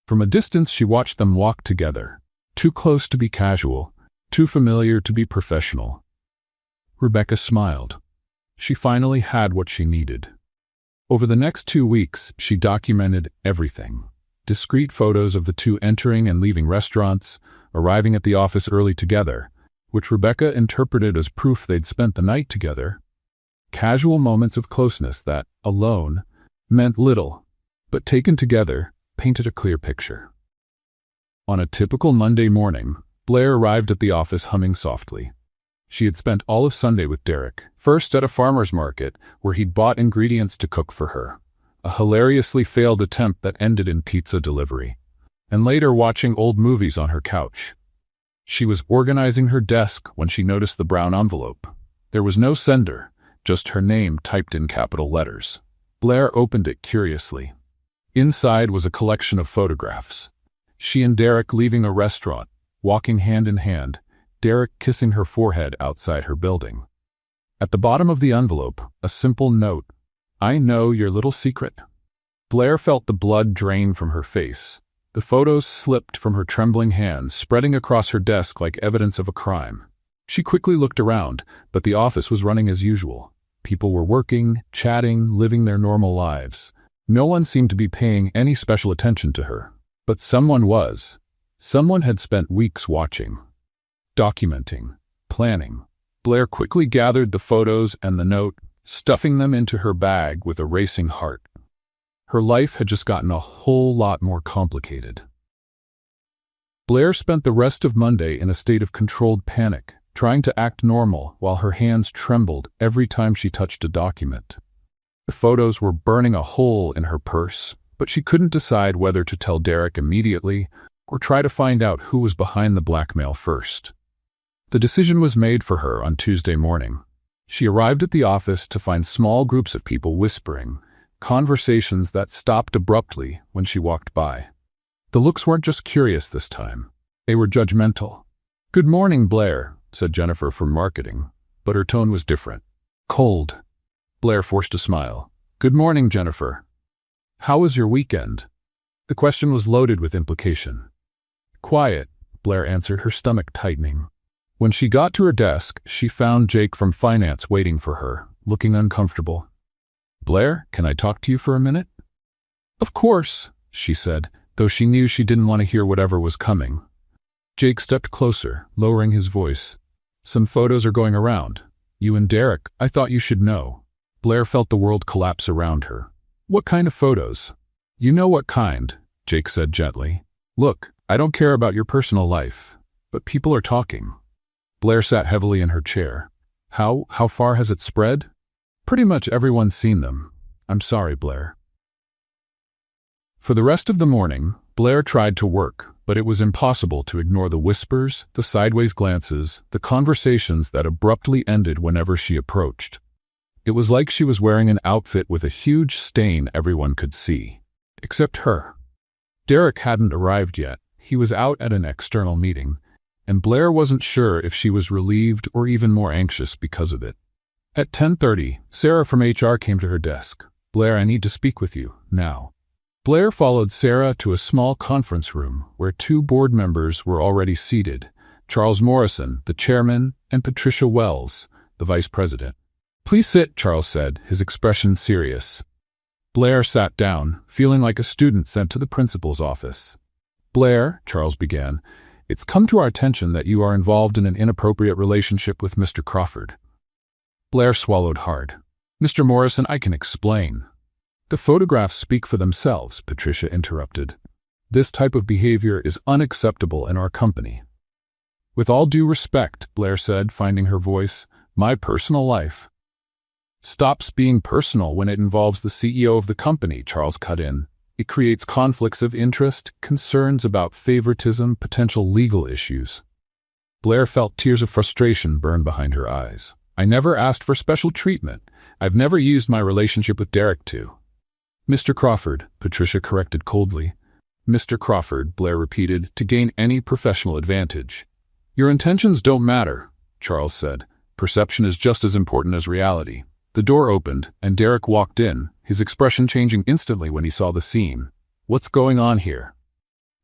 From a distance, she watched them walk together, too close to be casual, too familiar to be professional. Rebecca smiled. She finally had what she needed. Over the next 2 weeks, she documented everything. Discreet photos of the two entering and leaving restaurants, arriving at the office early together, which Rebecca interpreted as proof they'd spent the night together. Casual moments of closeness that, alone, meant little, but taken together, painted a clear picture. On a typical Monday morning, Blair arrived at the office humming softly. She had spent all of Sunday with Derek, first at a farmer's market where he'd bought ingredients to cook for her, a hilariously failed attempt that ended in pizza delivery, and later watching old movies on her couch. She was organizing her desk when she noticed the brown envelope. There was no sender, just her name typed in capital letters. Blair opened it curiously. Inside was a collection of photographs. She and Derek leaving a restaurant, walking hand in hand, Derek kissing her forehead outside her building. At the bottom of the envelope, a simple note, "I know your little secret." Blair felt the blood drain from her face. The photos slipped from her trembling hands, spreading across her desk like evidence of a crime. She quickly looked around, but the office was running as usual. People were working, chatting, living their normal lives. No one seemed to be paying any special attention to her. But someone was. Someone had spent weeks watching, documenting, planning. Blair quickly gathered the photos and the note, stuffing them into her bag with a racing heart. Her life had just gotten a whole lot more complicated. Blair spent the rest of Monday in a state of controlled panic, trying to act normal while her hands trembled every time she touched a document. The photos were burning a hole in her purse, but she couldn't decide whether to tell Derek immediately or try to find out who was behind the blackmail first. The decision was made for her on Tuesday morning. She arrived at the office to find small groups of people whispering, conversations that stopped abruptly when she walked by. The looks weren't just curious this time. They were judgmental. "Good morning, Blair," said Jennifer from marketing, but her tone was different. Cold. Blair forced a smile. "Good morning, Jennifer. How was your weekend?" The question was loaded with implication. "Quiet," Blair answered, her stomach tightening. When she got to her desk, she found Jake from finance waiting for her, looking uncomfortable. "Blair, can I talk to you for a minute?" "Of course," she said, though she knew she didn't want to hear whatever was coming. Jake stepped closer, lowering his voice. "Some photos are going around. You and Derek, I thought you should know." Blair felt the world collapse around her. "What kind of photos?" "You know what kind," Jake said gently. "Look, I don't care about your personal life, but people are talking." Blair sat heavily in her chair. How far has it spread?" "Pretty much everyone's seen them. I'm sorry, Blair." For the rest of the morning, Blair tried to work, but it was impossible to ignore the whispers, the sideways glances, the conversations that abruptly ended whenever she approached. It was like she was wearing an outfit with a huge stain everyone could see, except her. Derek hadn't arrived yet. He was out at an external meeting, and Blair wasn't sure if she was relieved or even more anxious because of it. At 10:30, Sarah from HR came to her desk. "Blair, I need to speak with you, now." Blair followed Sarah to a small conference room where 2 board members were already seated, Charles Morrison, the chairman, and Patricia Wells, the vice president. "Please sit," Charles said, his expression serious. Blair sat down, feeling like a student sent to the principal's office. "Blair," Charles began, "it's come to our attention that you are involved in an inappropriate relationship with Mr. Crawford." Blair swallowed hard. "Mr. Morrison, I can explain." "The photographs speak for themselves," Patricia interrupted. "This type of behavior is unacceptable in our company." "With all due respect," Blair said, finding her voice, "my personal life—" "Stops being personal when it involves the CEO of the company," Charles cut in. "It creates conflicts of interest, concerns about favoritism, potential legal issues." Blair felt tears of frustration burn behind her eyes. "I never asked for special treatment. I've never used my relationship with Derek to—" "Mr. Crawford," Patricia corrected coldly. "Mr. Crawford," Blair repeated, "to gain any professional advantage." "Your intentions don't matter," Charles said. "Perception is just as important as reality." The door opened, and Derek walked in, his expression changing instantly when he saw the scene. "What's going on here?"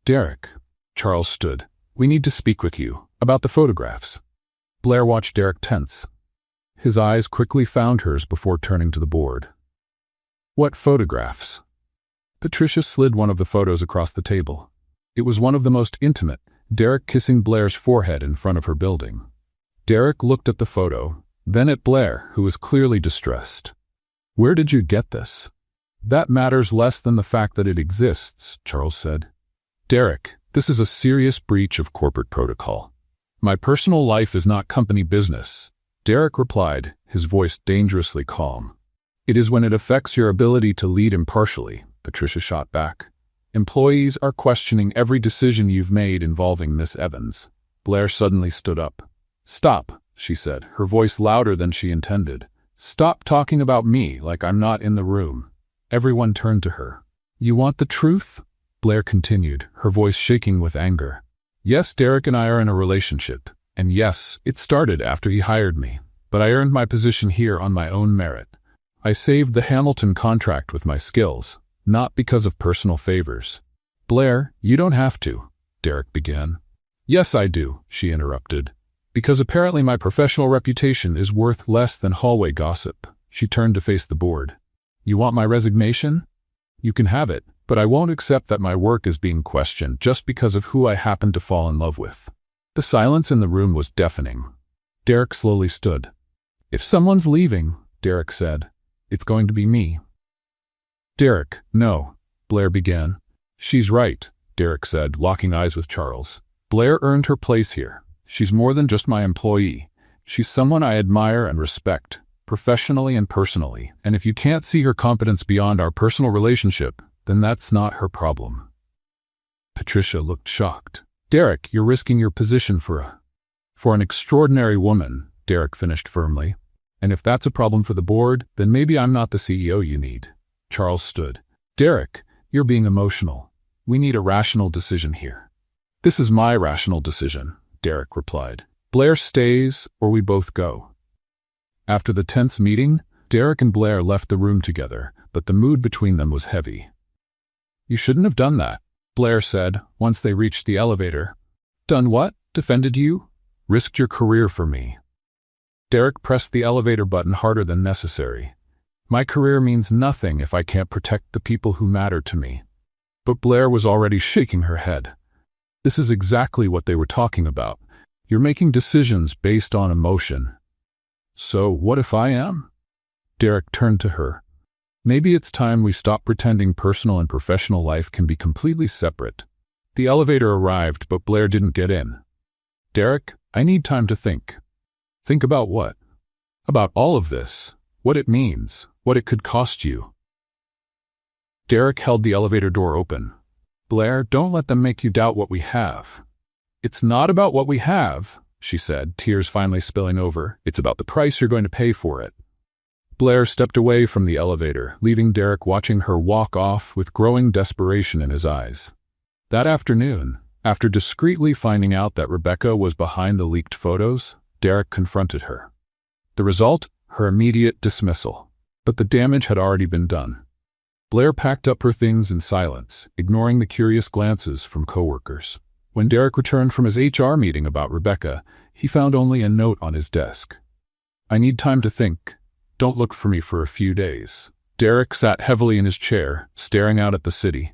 "Derek." Charles stood. "We need to speak with you about the photographs." Blair watched Derek tense. His eyes quickly found hers before turning to the board. "What photographs?" Patricia slid one of the photos across the table. It was one of the most intimate, Derek kissing Blair's forehead in front of her building. Derek looked at the photo, then at Blair, who was clearly distressed. "Where did you get this?" "That matters less than the fact that it exists," Charles said. "Derek, this is a serious breach of corporate protocol. My personal life is not company business," Derek replied, his voice dangerously calm. "It is when it affects your ability to lead impartially," Patricia shot back. "Employees are questioning every decision you've made involving Miss Evans." Blair suddenly stood up. "Stop," she said, her voice louder than she intended. "Stop talking about me like I'm not in the room." Everyone turned to her. "You want the truth?" Blair continued, her voice shaking with anger. "Yes, Derek and I are in a relationship. And yes, it started after he hired me. But I earned my position here on my own merit. I saved the Hamilton contract with my skills, not because of personal favors." "Blair, you don't have to," Derek began. "Yes, I do," she interrupted. "Because apparently my professional reputation is worth less than hallway gossip." She turned to face the board. "You want my resignation? You can have it, but I won't accept that my work is being questioned just because of who I happen to fall in love with." The silence in the room was deafening. Derek slowly stood. "If someone's leaving," Derek said, "it's going to be me." "Derek, no," Blair began. "She's right," Derek said, locking eyes with Charles. "Blair earned her place here. She's more than just my employee. She's someone I admire and respect, professionally and personally, and if you can't see her competence beyond our personal relationship, then that's not her problem." Patricia looked shocked. "Derek, you're risking your position for an extraordinary woman," Derek finished firmly. "And if that's a problem for the board, then maybe I'm not the CEO you need." Charles stood. "Derek, you're being emotional. We need a rational decision here." "This is my rational decision," Derek replied. "Blair stays, or we both go." After the tense meeting, Derek and Blair left the room together, but the mood between them was heavy. "You shouldn't have done that," Blair said, once they reached the elevator. "Done what? Defended you? Risked your career for me." Derek pressed the elevator button harder than necessary. "My career means nothing if I can't protect the people who matter to me." But Blair was already shaking her head. "This is exactly what they were talking about. You're making decisions based on emotion." "So what if I am?" Derek turned to her. "Maybe it's time we stop pretending personal and professional life can be completely separate." The elevator arrived, but Blair didn't get in. "Derek, I need time to think." "Think about what?" "About all of this. What it means. What it could cost you." Derek held the elevator door open. "Blair, don't let them make you doubt what we have." "It's not about what we have," she said, tears finally spilling over. "It's about the price you're going to pay for it." Blair stepped away from the elevator, leaving Derek watching her walk off with growing desperation in his eyes. That afternoon, after discreetly finding out that Rebecca was behind the leaked photos, Derek confronted her. The result? Her immediate dismissal. But the damage had already been done. Blair packed up her things in silence, ignoring the curious glances from coworkers. When Derek returned from his HR meeting about Rebecca, He found only a note on his desk. "I need time to think. Don't look for me for a few days." Derek sat heavily in his chair, staring out at the city,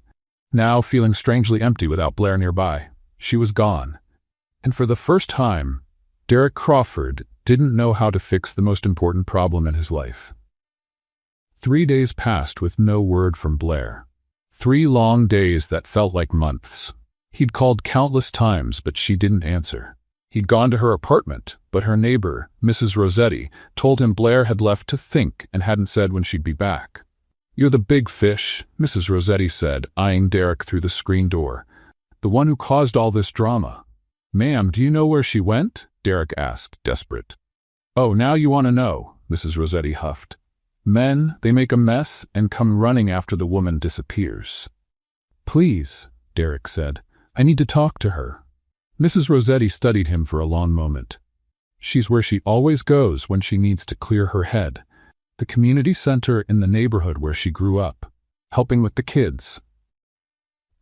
now feeling strangely empty without Blair nearby. She was gone. And for the first time, Derek Crawford didn't know how to fix the most important problem in his life. 3 days passed with no word from Blair. 3 long days that felt like months. He'd called countless times, but she didn't answer. He'd gone to her apartment, but her neighbor, Mrs. Rossetti, told him Blair had left to think and hadn't said when she'd be back. "You're the big fish," Mrs. Rossetti said, eyeing Derek through the screen door. "The one who caused all this drama." "Ma'am, do you know where she went?" Derek asked, desperate. "Oh, now you want to know," Mrs. Rossetti huffed. "Men, they make a mess and come running after the woman disappears." "Please," Derek said, "I need to talk to her." Mrs. Rossetti studied him for a long moment. "She's where she always goes when she needs to clear her head. The community center in the neighborhood where she grew up, helping with the kids."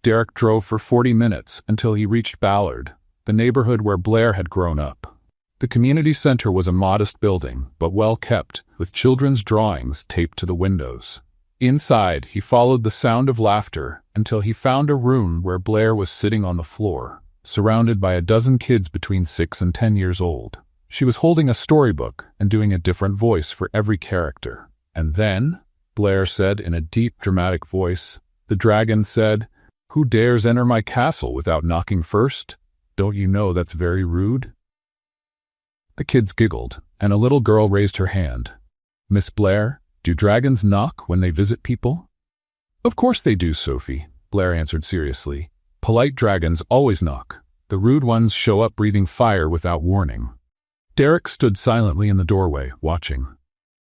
Derek drove for 40 minutes until he reached Ballard, the neighborhood where Blair had grown up. The community center was a modest building, but well kept, with children's drawings taped to the windows. Inside, he followed the sound of laughter until he found a room where Blair was sitting on the floor, surrounded by a dozen kids between 6 and 10 years old. She was holding a storybook and doing a different voice for every character. "And then," Blair said in a deep, dramatic voice, "the dragon said, 'Who dares enter my castle without knocking first? Don't you know that's very rude?'" The kids giggled, and a little girl raised her hand. "Miss Blair, do dragons knock when they visit people?" "Of course they do, Sophie," Blair answered seriously. "Polite dragons always knock. The rude ones show up breathing fire without warning." Derek stood silently in the doorway, watching.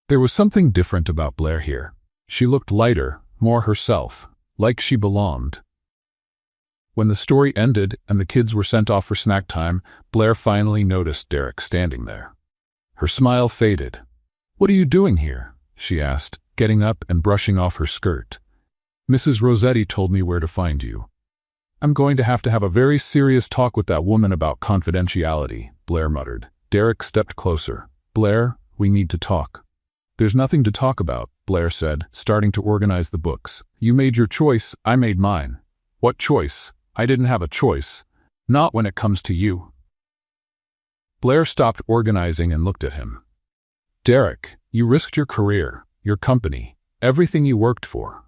There was something different about Blair here. She looked lighter, more herself, like she belonged. When the story ended and the kids were sent off for snack time, Blair finally noticed Derek standing there. Her smile faded. "What are you doing here?" she asked, getting up and brushing off her skirt. "Mrs. Rossetti told me where to find you." "I'm going to have a very serious talk with that woman about confidentiality," Blair muttered. Derek stepped closer. "Blair, we need to talk." "There's nothing to talk about," Blair said, starting to organize the books. "You made your choice, I made mine." "What choice? I didn't have a choice. Not when it comes to you." Blair stopped organizing and looked at him. "Derek, you risked your career, your company, everything you worked for.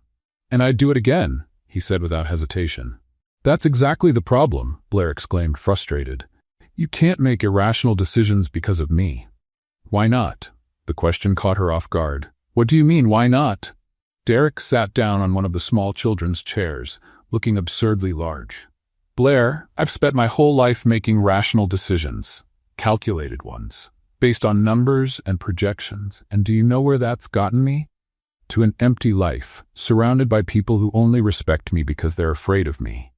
And I'd do it again," he said without hesitation. "That's exactly the problem," Blair exclaimed, frustrated. "You can't make irrational decisions because of me." "Why not?" The question caught her off guard. "What do you mean, why not?" Derek sat down on one of the small children's chairs, looking absurdly large. "Blair, I've spent my whole life making rational decisions, calculated ones, based on numbers and projections, and do you know where that's gotten me? To an empty life, surrounded by people who only respect me because they're afraid of me."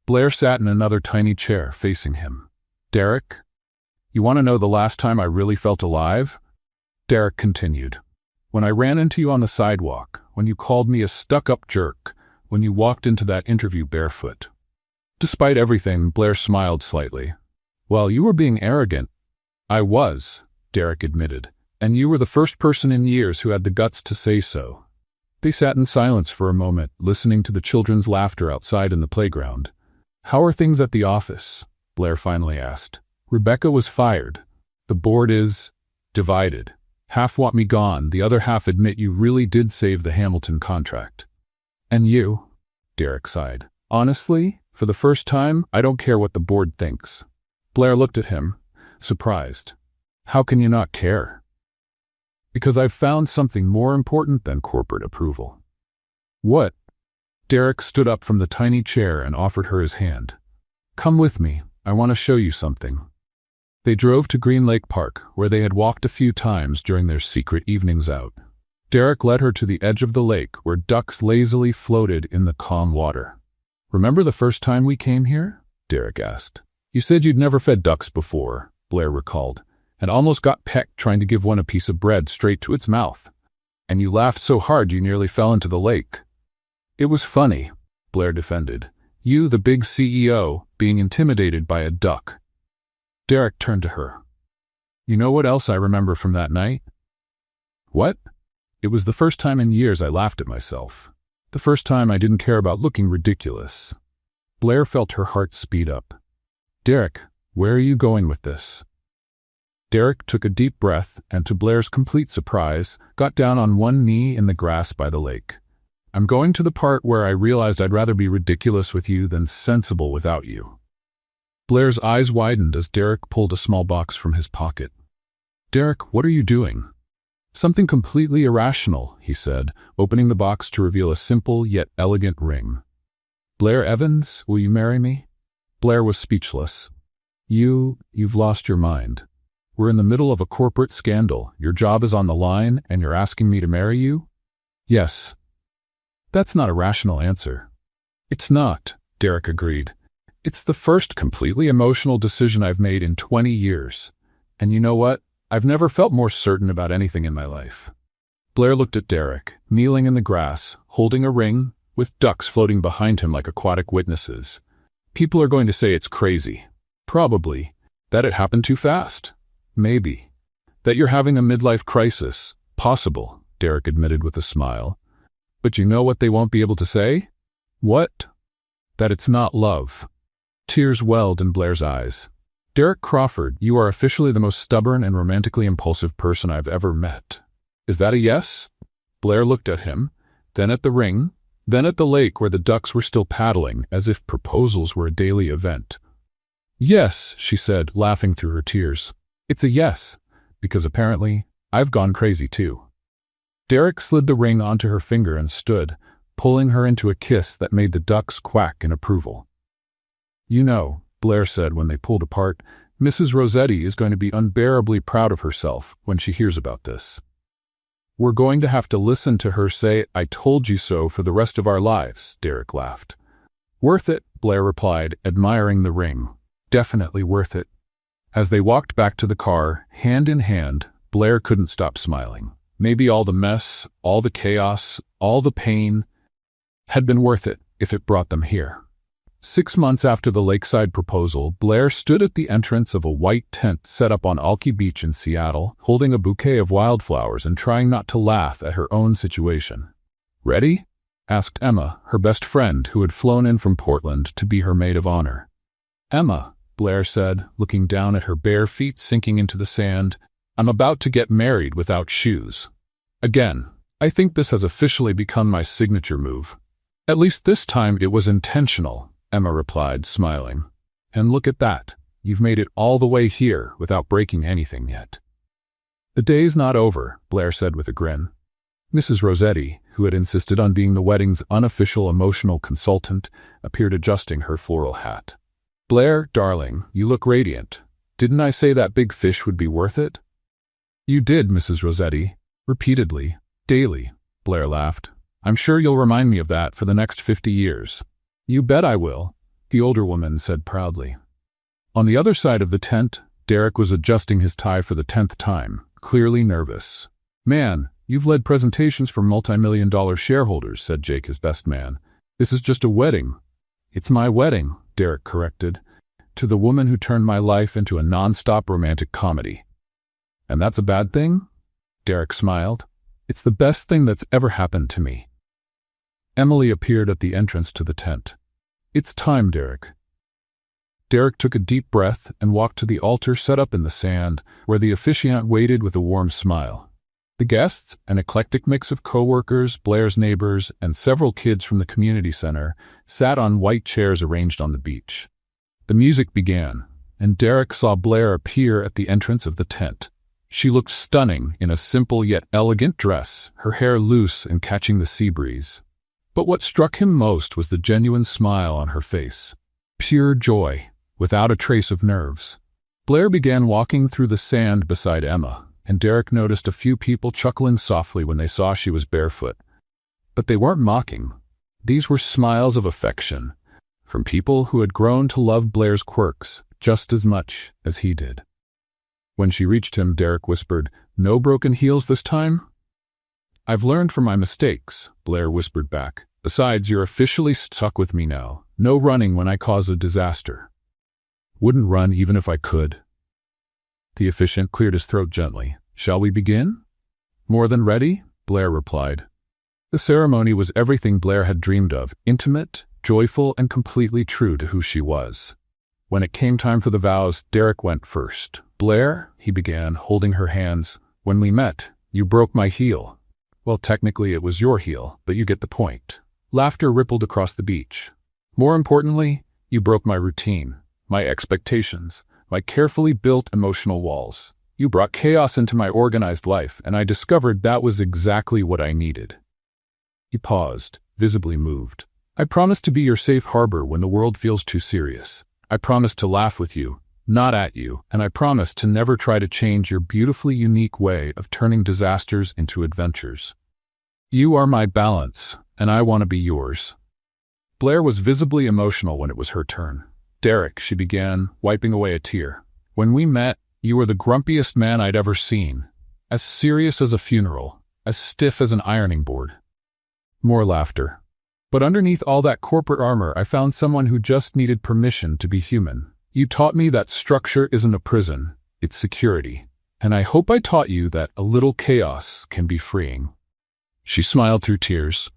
Blair sat in another tiny chair facing him. "Derek, you want to know the last time I really felt alive?" Derek continued. "When I ran into you on the sidewalk, when you called me a stuck-up jerk, when you walked into that interview barefoot." Despite everything, Blair smiled slightly. "Well, you were being arrogant." "I was," Derek admitted, "and you were the first person in years who had the guts to say so." They sat in silence for a moment, listening to the children's laughter outside in the playground. "How are things at the office?" Blair finally asked. "Rebecca was fired. The board is divided. Half want me gone, the other half admit you really did save the Hamilton contract." "And you?" Derek sighed. "Honestly, for the first time, I don't care what the board thinks." Blair looked at him, surprised. "How can you not care?" "Because I've found something more important than corporate approval." "What?" Derek stood up from the tiny chair and offered her his hand. "Come with me, I want to show you something." They drove to Green Lake Park, where they had walked a few times during their secret evenings out. Derek led her to the edge of the lake where ducks lazily floated in the calm water. "Remember the first time we came here?" Derek asked. "You said you'd never fed ducks before," Blair recalled, "and almost got pecked trying to give one a piece of bread straight to its mouth. And you laughed so hard you nearly fell into the lake." "It was funny," Blair defended. "You, the big CEO, being intimidated by a duck." Derek turned to her. You know what else I remember from that night? What? It was the first time in years I laughed at myself. The first time I didn't care about looking ridiculous. Blair felt her heart speed up. Derek, where are you going with this? Derek took a deep breath and, to Blair's complete surprise, got down on one knee in the grass by the lake. I'm going to the part where I realized I'd rather be ridiculous with you than sensible without you. Blair's eyes widened as Derek pulled a small box from his pocket. Derek, what are you doing? Something completely irrational, he said, opening the box to reveal a simple yet elegant ring. Blair Evans, will you marry me? Blair was speechless. You've lost your mind. We're in the middle of a corporate scandal. Your job is on the line, and you're asking me to marry you? Yes. That's not a rational answer. It's not, Derek agreed. It's the first completely emotional decision I've made in 20 years. And you know what? I've never felt more certain about anything in my life. Blair looked at Derek, kneeling in the grass, holding a ring, with ducks floating behind him like aquatic witnesses. People are going to say it's crazy. Probably. That it happened too fast. Maybe. That you're having a midlife crisis. Possible, Derek admitted with a smile. But you know what they won't be able to say? What? That it's not love. Tears welled in Blair's eyes. Derek Crawford, you are officially the most stubborn and romantically impulsive person I've ever met. Is that a yes? Blair looked at him, then at the ring, then at the lake where the ducks were still paddling, as if proposals were a daily event. Yes, she said, laughing through her tears. It's a yes, because apparently I've gone crazy too. Derek slid the ring onto her finger and stood, pulling her into a kiss that made the ducks quack in approval. You know, Blair said when they pulled apart, Mrs. Rossetti is going to be unbearably proud of herself when she hears about this. We're going to have to listen to her say, I told you so for the rest of our lives, Derek laughed. Worth it, Blair replied, admiring the ring. Definitely worth it. As they walked back to the car, hand in hand, Blair couldn't stop smiling. Maybe all the mess, all the chaos, all the pain had been worth it if it brought them here. 6 months after the lakeside proposal, Blair stood at the entrance of a white tent set up on Alki Beach in Seattle, holding a bouquet of wildflowers and trying not to laugh at her own situation. Ready? Asked Emma, her best friend, who had flown in from Portland to be her maid of honor. Emma, Blair said, looking down at her bare feet sinking into the sand, I'm about to get married without shoes. Again, I think this has officially become my signature move. At least this time it was intentional, Emma replied, smiling. And look at that. You've made it all the way here without breaking anything yet. The day's not over, Blair said with a grin. Mrs. Rossetti, who had insisted on being the wedding's unofficial emotional consultant, appeared adjusting her floral hat. Blair, darling, you look radiant. Didn't I say that big fish would be worth it? You did, Mrs. Rossetti. Repeatedly. Daily, Blair laughed. I'm sure you'll remind me of that for the next 50 years. You bet I will, the older woman said proudly. On the other side of the tent, Derek was adjusting his tie for the 10th time, clearly nervous. Man, you've led presentations for multi-million-dollar shareholders, said Jake, his best man. This is just a wedding. It's my wedding, Derek corrected, to the woman who turned my life into a non-stop romantic comedy. And that's a bad thing? Derek smiled. It's the best thing that's ever happened to me. Emily appeared at the entrance to the tent. It's time, Derek. Derek took a deep breath and walked to the altar set up in the sand, where the officiant waited with a warm smile. The guests, an eclectic mix of co-workers, Blair's neighbors, and several kids from the community center, sat on white chairs arranged on the beach. The music began, and Derek saw Blair appear at the entrance of the tent. She looked stunning in a simple yet elegant dress, her hair loose and catching the sea breeze. But what struck him most was the genuine smile on her face. Pure joy, without a trace of nerves. Blair began walking through the sand beside Emma, and Derek noticed a few people chuckling softly when they saw she was barefoot. But they weren't mocking. These were smiles of affection, from people who had grown to love Blair's quirks just as much as he did. When she reached him, Derek whispered, "No broken heels this time?" "I've learned from my mistakes," Blair whispered back. "Besides, you're officially stuck with me now. No running when I cause a disaster." "Wouldn't run even if I could," The officiant cleared his throat gently. "Shall we begin?" "More than ready," Blair replied. The ceremony was everything Blair had dreamed of, intimate, joyful, and completely true to who she was. When it came time for the vows, Derek went first. "Blair," he began, holding her hands, "when we met, you broke my heel." "Well, technically it was your heel, but you get the point." Laughter rippled across the beach. "More importantly, you broke my routine, my expectations, my carefully built emotional walls. You brought chaos into my organized life, and I discovered that was exactly what I needed." He paused, visibly moved. "I promise to be your safe harbor when the world feels too serious. I promise to laugh with you, not at you, and I promise to never try to change your beautifully unique way of turning disasters into adventures. You are my balance, and I want to be yours." Blair was visibly emotional when it was her turn. "Derek," she began, wiping away a tear, "when we met, you were the grumpiest man I'd ever seen. As serious as a funeral, as stiff as an ironing board." More laughter. "But underneath all that corporate armor, I found someone who just needed permission to be human. You taught me that structure isn't a prison, it's security. And I hope I taught you that a little chaos can be freeing." She smiled through tears.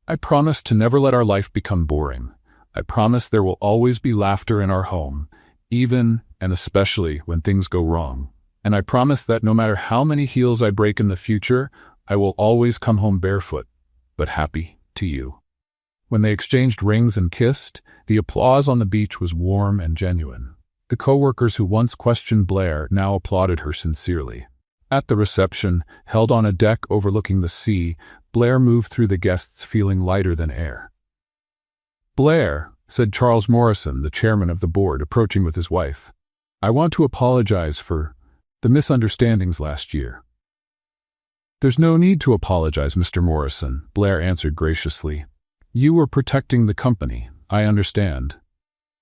"I promise to never let our life become boring. I promise there will always be laughter in our home, even and especially when things go wrong. And I promise that no matter how many heels I break in the future, I will always come home barefoot, but happy to you." When they exchanged rings and kissed, the applause on the beach was warm and genuine. The co-workers who once questioned Blair now applauded her sincerely. At the reception, held on a deck overlooking the sea, Blair moved through the guests feeling lighter than air. "Blair," said Charles Morrison, the chairman of the board, approaching with his wife, "I want to apologize for the misunderstandings last year." "There's no need to apologize, Mr. Morrison," Blair answered graciously. "You were protecting the company, I understand.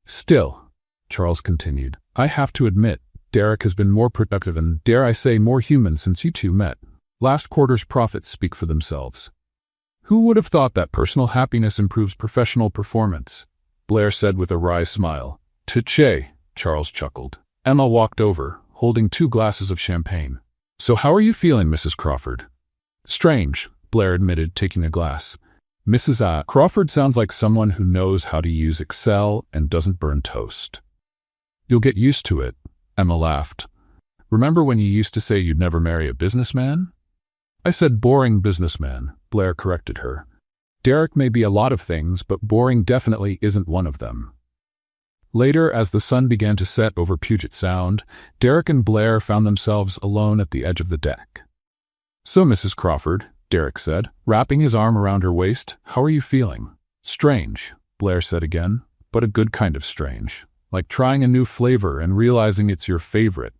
Still," Charles continued, "I have to admit, Derek has been more productive and, dare I say, more human since you two met. Last quarter's profits speak for themselves." "Who would have thought that personal happiness improves professional performance?" Blair said with a wry smile. "Touché," Charles chuckled. Emma walked over, holding 2 glasses of champagne. "So how are you feeling, Mrs. Crawford?" "Strange," Blair admitted, taking a glass. "Mrs. Crawford sounds like someone who knows how to use Excel and doesn't burn toast." "You'll get used to it," Emma laughed. "Remember when you used to say you'd never marry a businessman?" "I said boring businessman," Blair corrected her. "Derek may be a lot of things, but boring definitely isn't one of them." Later, as the sun began to set over Puget Sound, Derek and Blair found themselves alone at the edge of the deck. "So, Mrs. Crawford," Derek said, wrapping his arm around her waist, "how are you feeling?" "Strange," Blair said again, "but a good kind of strange. Like trying a new flavor and realizing it's your favorite."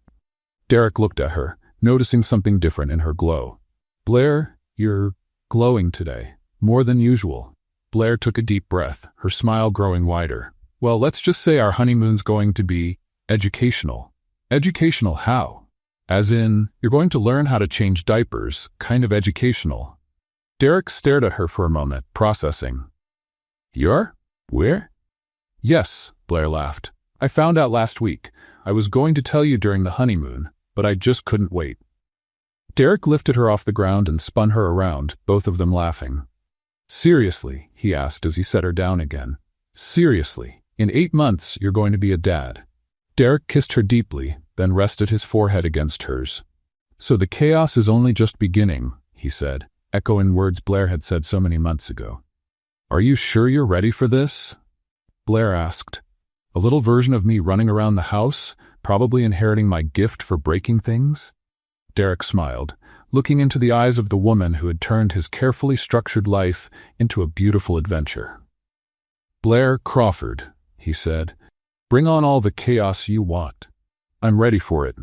Derek looked at her, noticing something different in her glow. "Blair, you're glowing today, more than usual." Blair took a deep breath, her smile growing wider. "Well, let's just say our honeymoon's going to be educational." "Educational how?" "As in, you're going to learn how to change diapers, kind of educational." Derek stared at her for a moment, processing. "You're? Where?" "Yes," Blair laughed. "I found out last week. I was going to tell you during the honeymoon, but I just couldn't wait." Derek lifted her off the ground and spun her around, both of them laughing. "Seriously?" he asked as he set her down again. "Seriously, in 8 months you're going to be a dad." Derek kissed her deeply, then rested his forehead against hers. "So the chaos is only just beginning," he said, echoing words Blair had said so many months ago. "Are you sure you're ready for this?" Blair asked. "A little version of me running around the house, probably inheriting my gift for breaking things?" Derek smiled, looking into the eyes of the woman who had turned his carefully structured life into a beautiful adventure. "Blair Crawford," he said, "bring on all the chaos you want. I'm ready for it."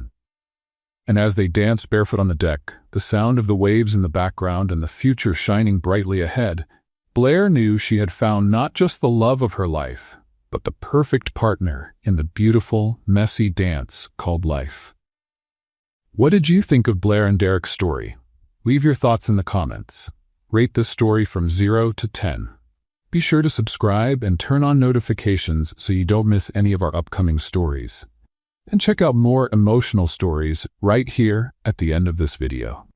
And as they danced barefoot on the deck, the sound of the waves in the background and the future shining brightly ahead, Blair knew she had found not just the love of her life, but the perfect partner in the beautiful, messy dance called life. What did you think of Blair and Derek's story? Leave your thoughts in the comments. Rate this story from 0 to 10. Be sure to subscribe and turn on notifications so you don't miss any of our upcoming stories. and check out more emotional stories right here at the end of this video.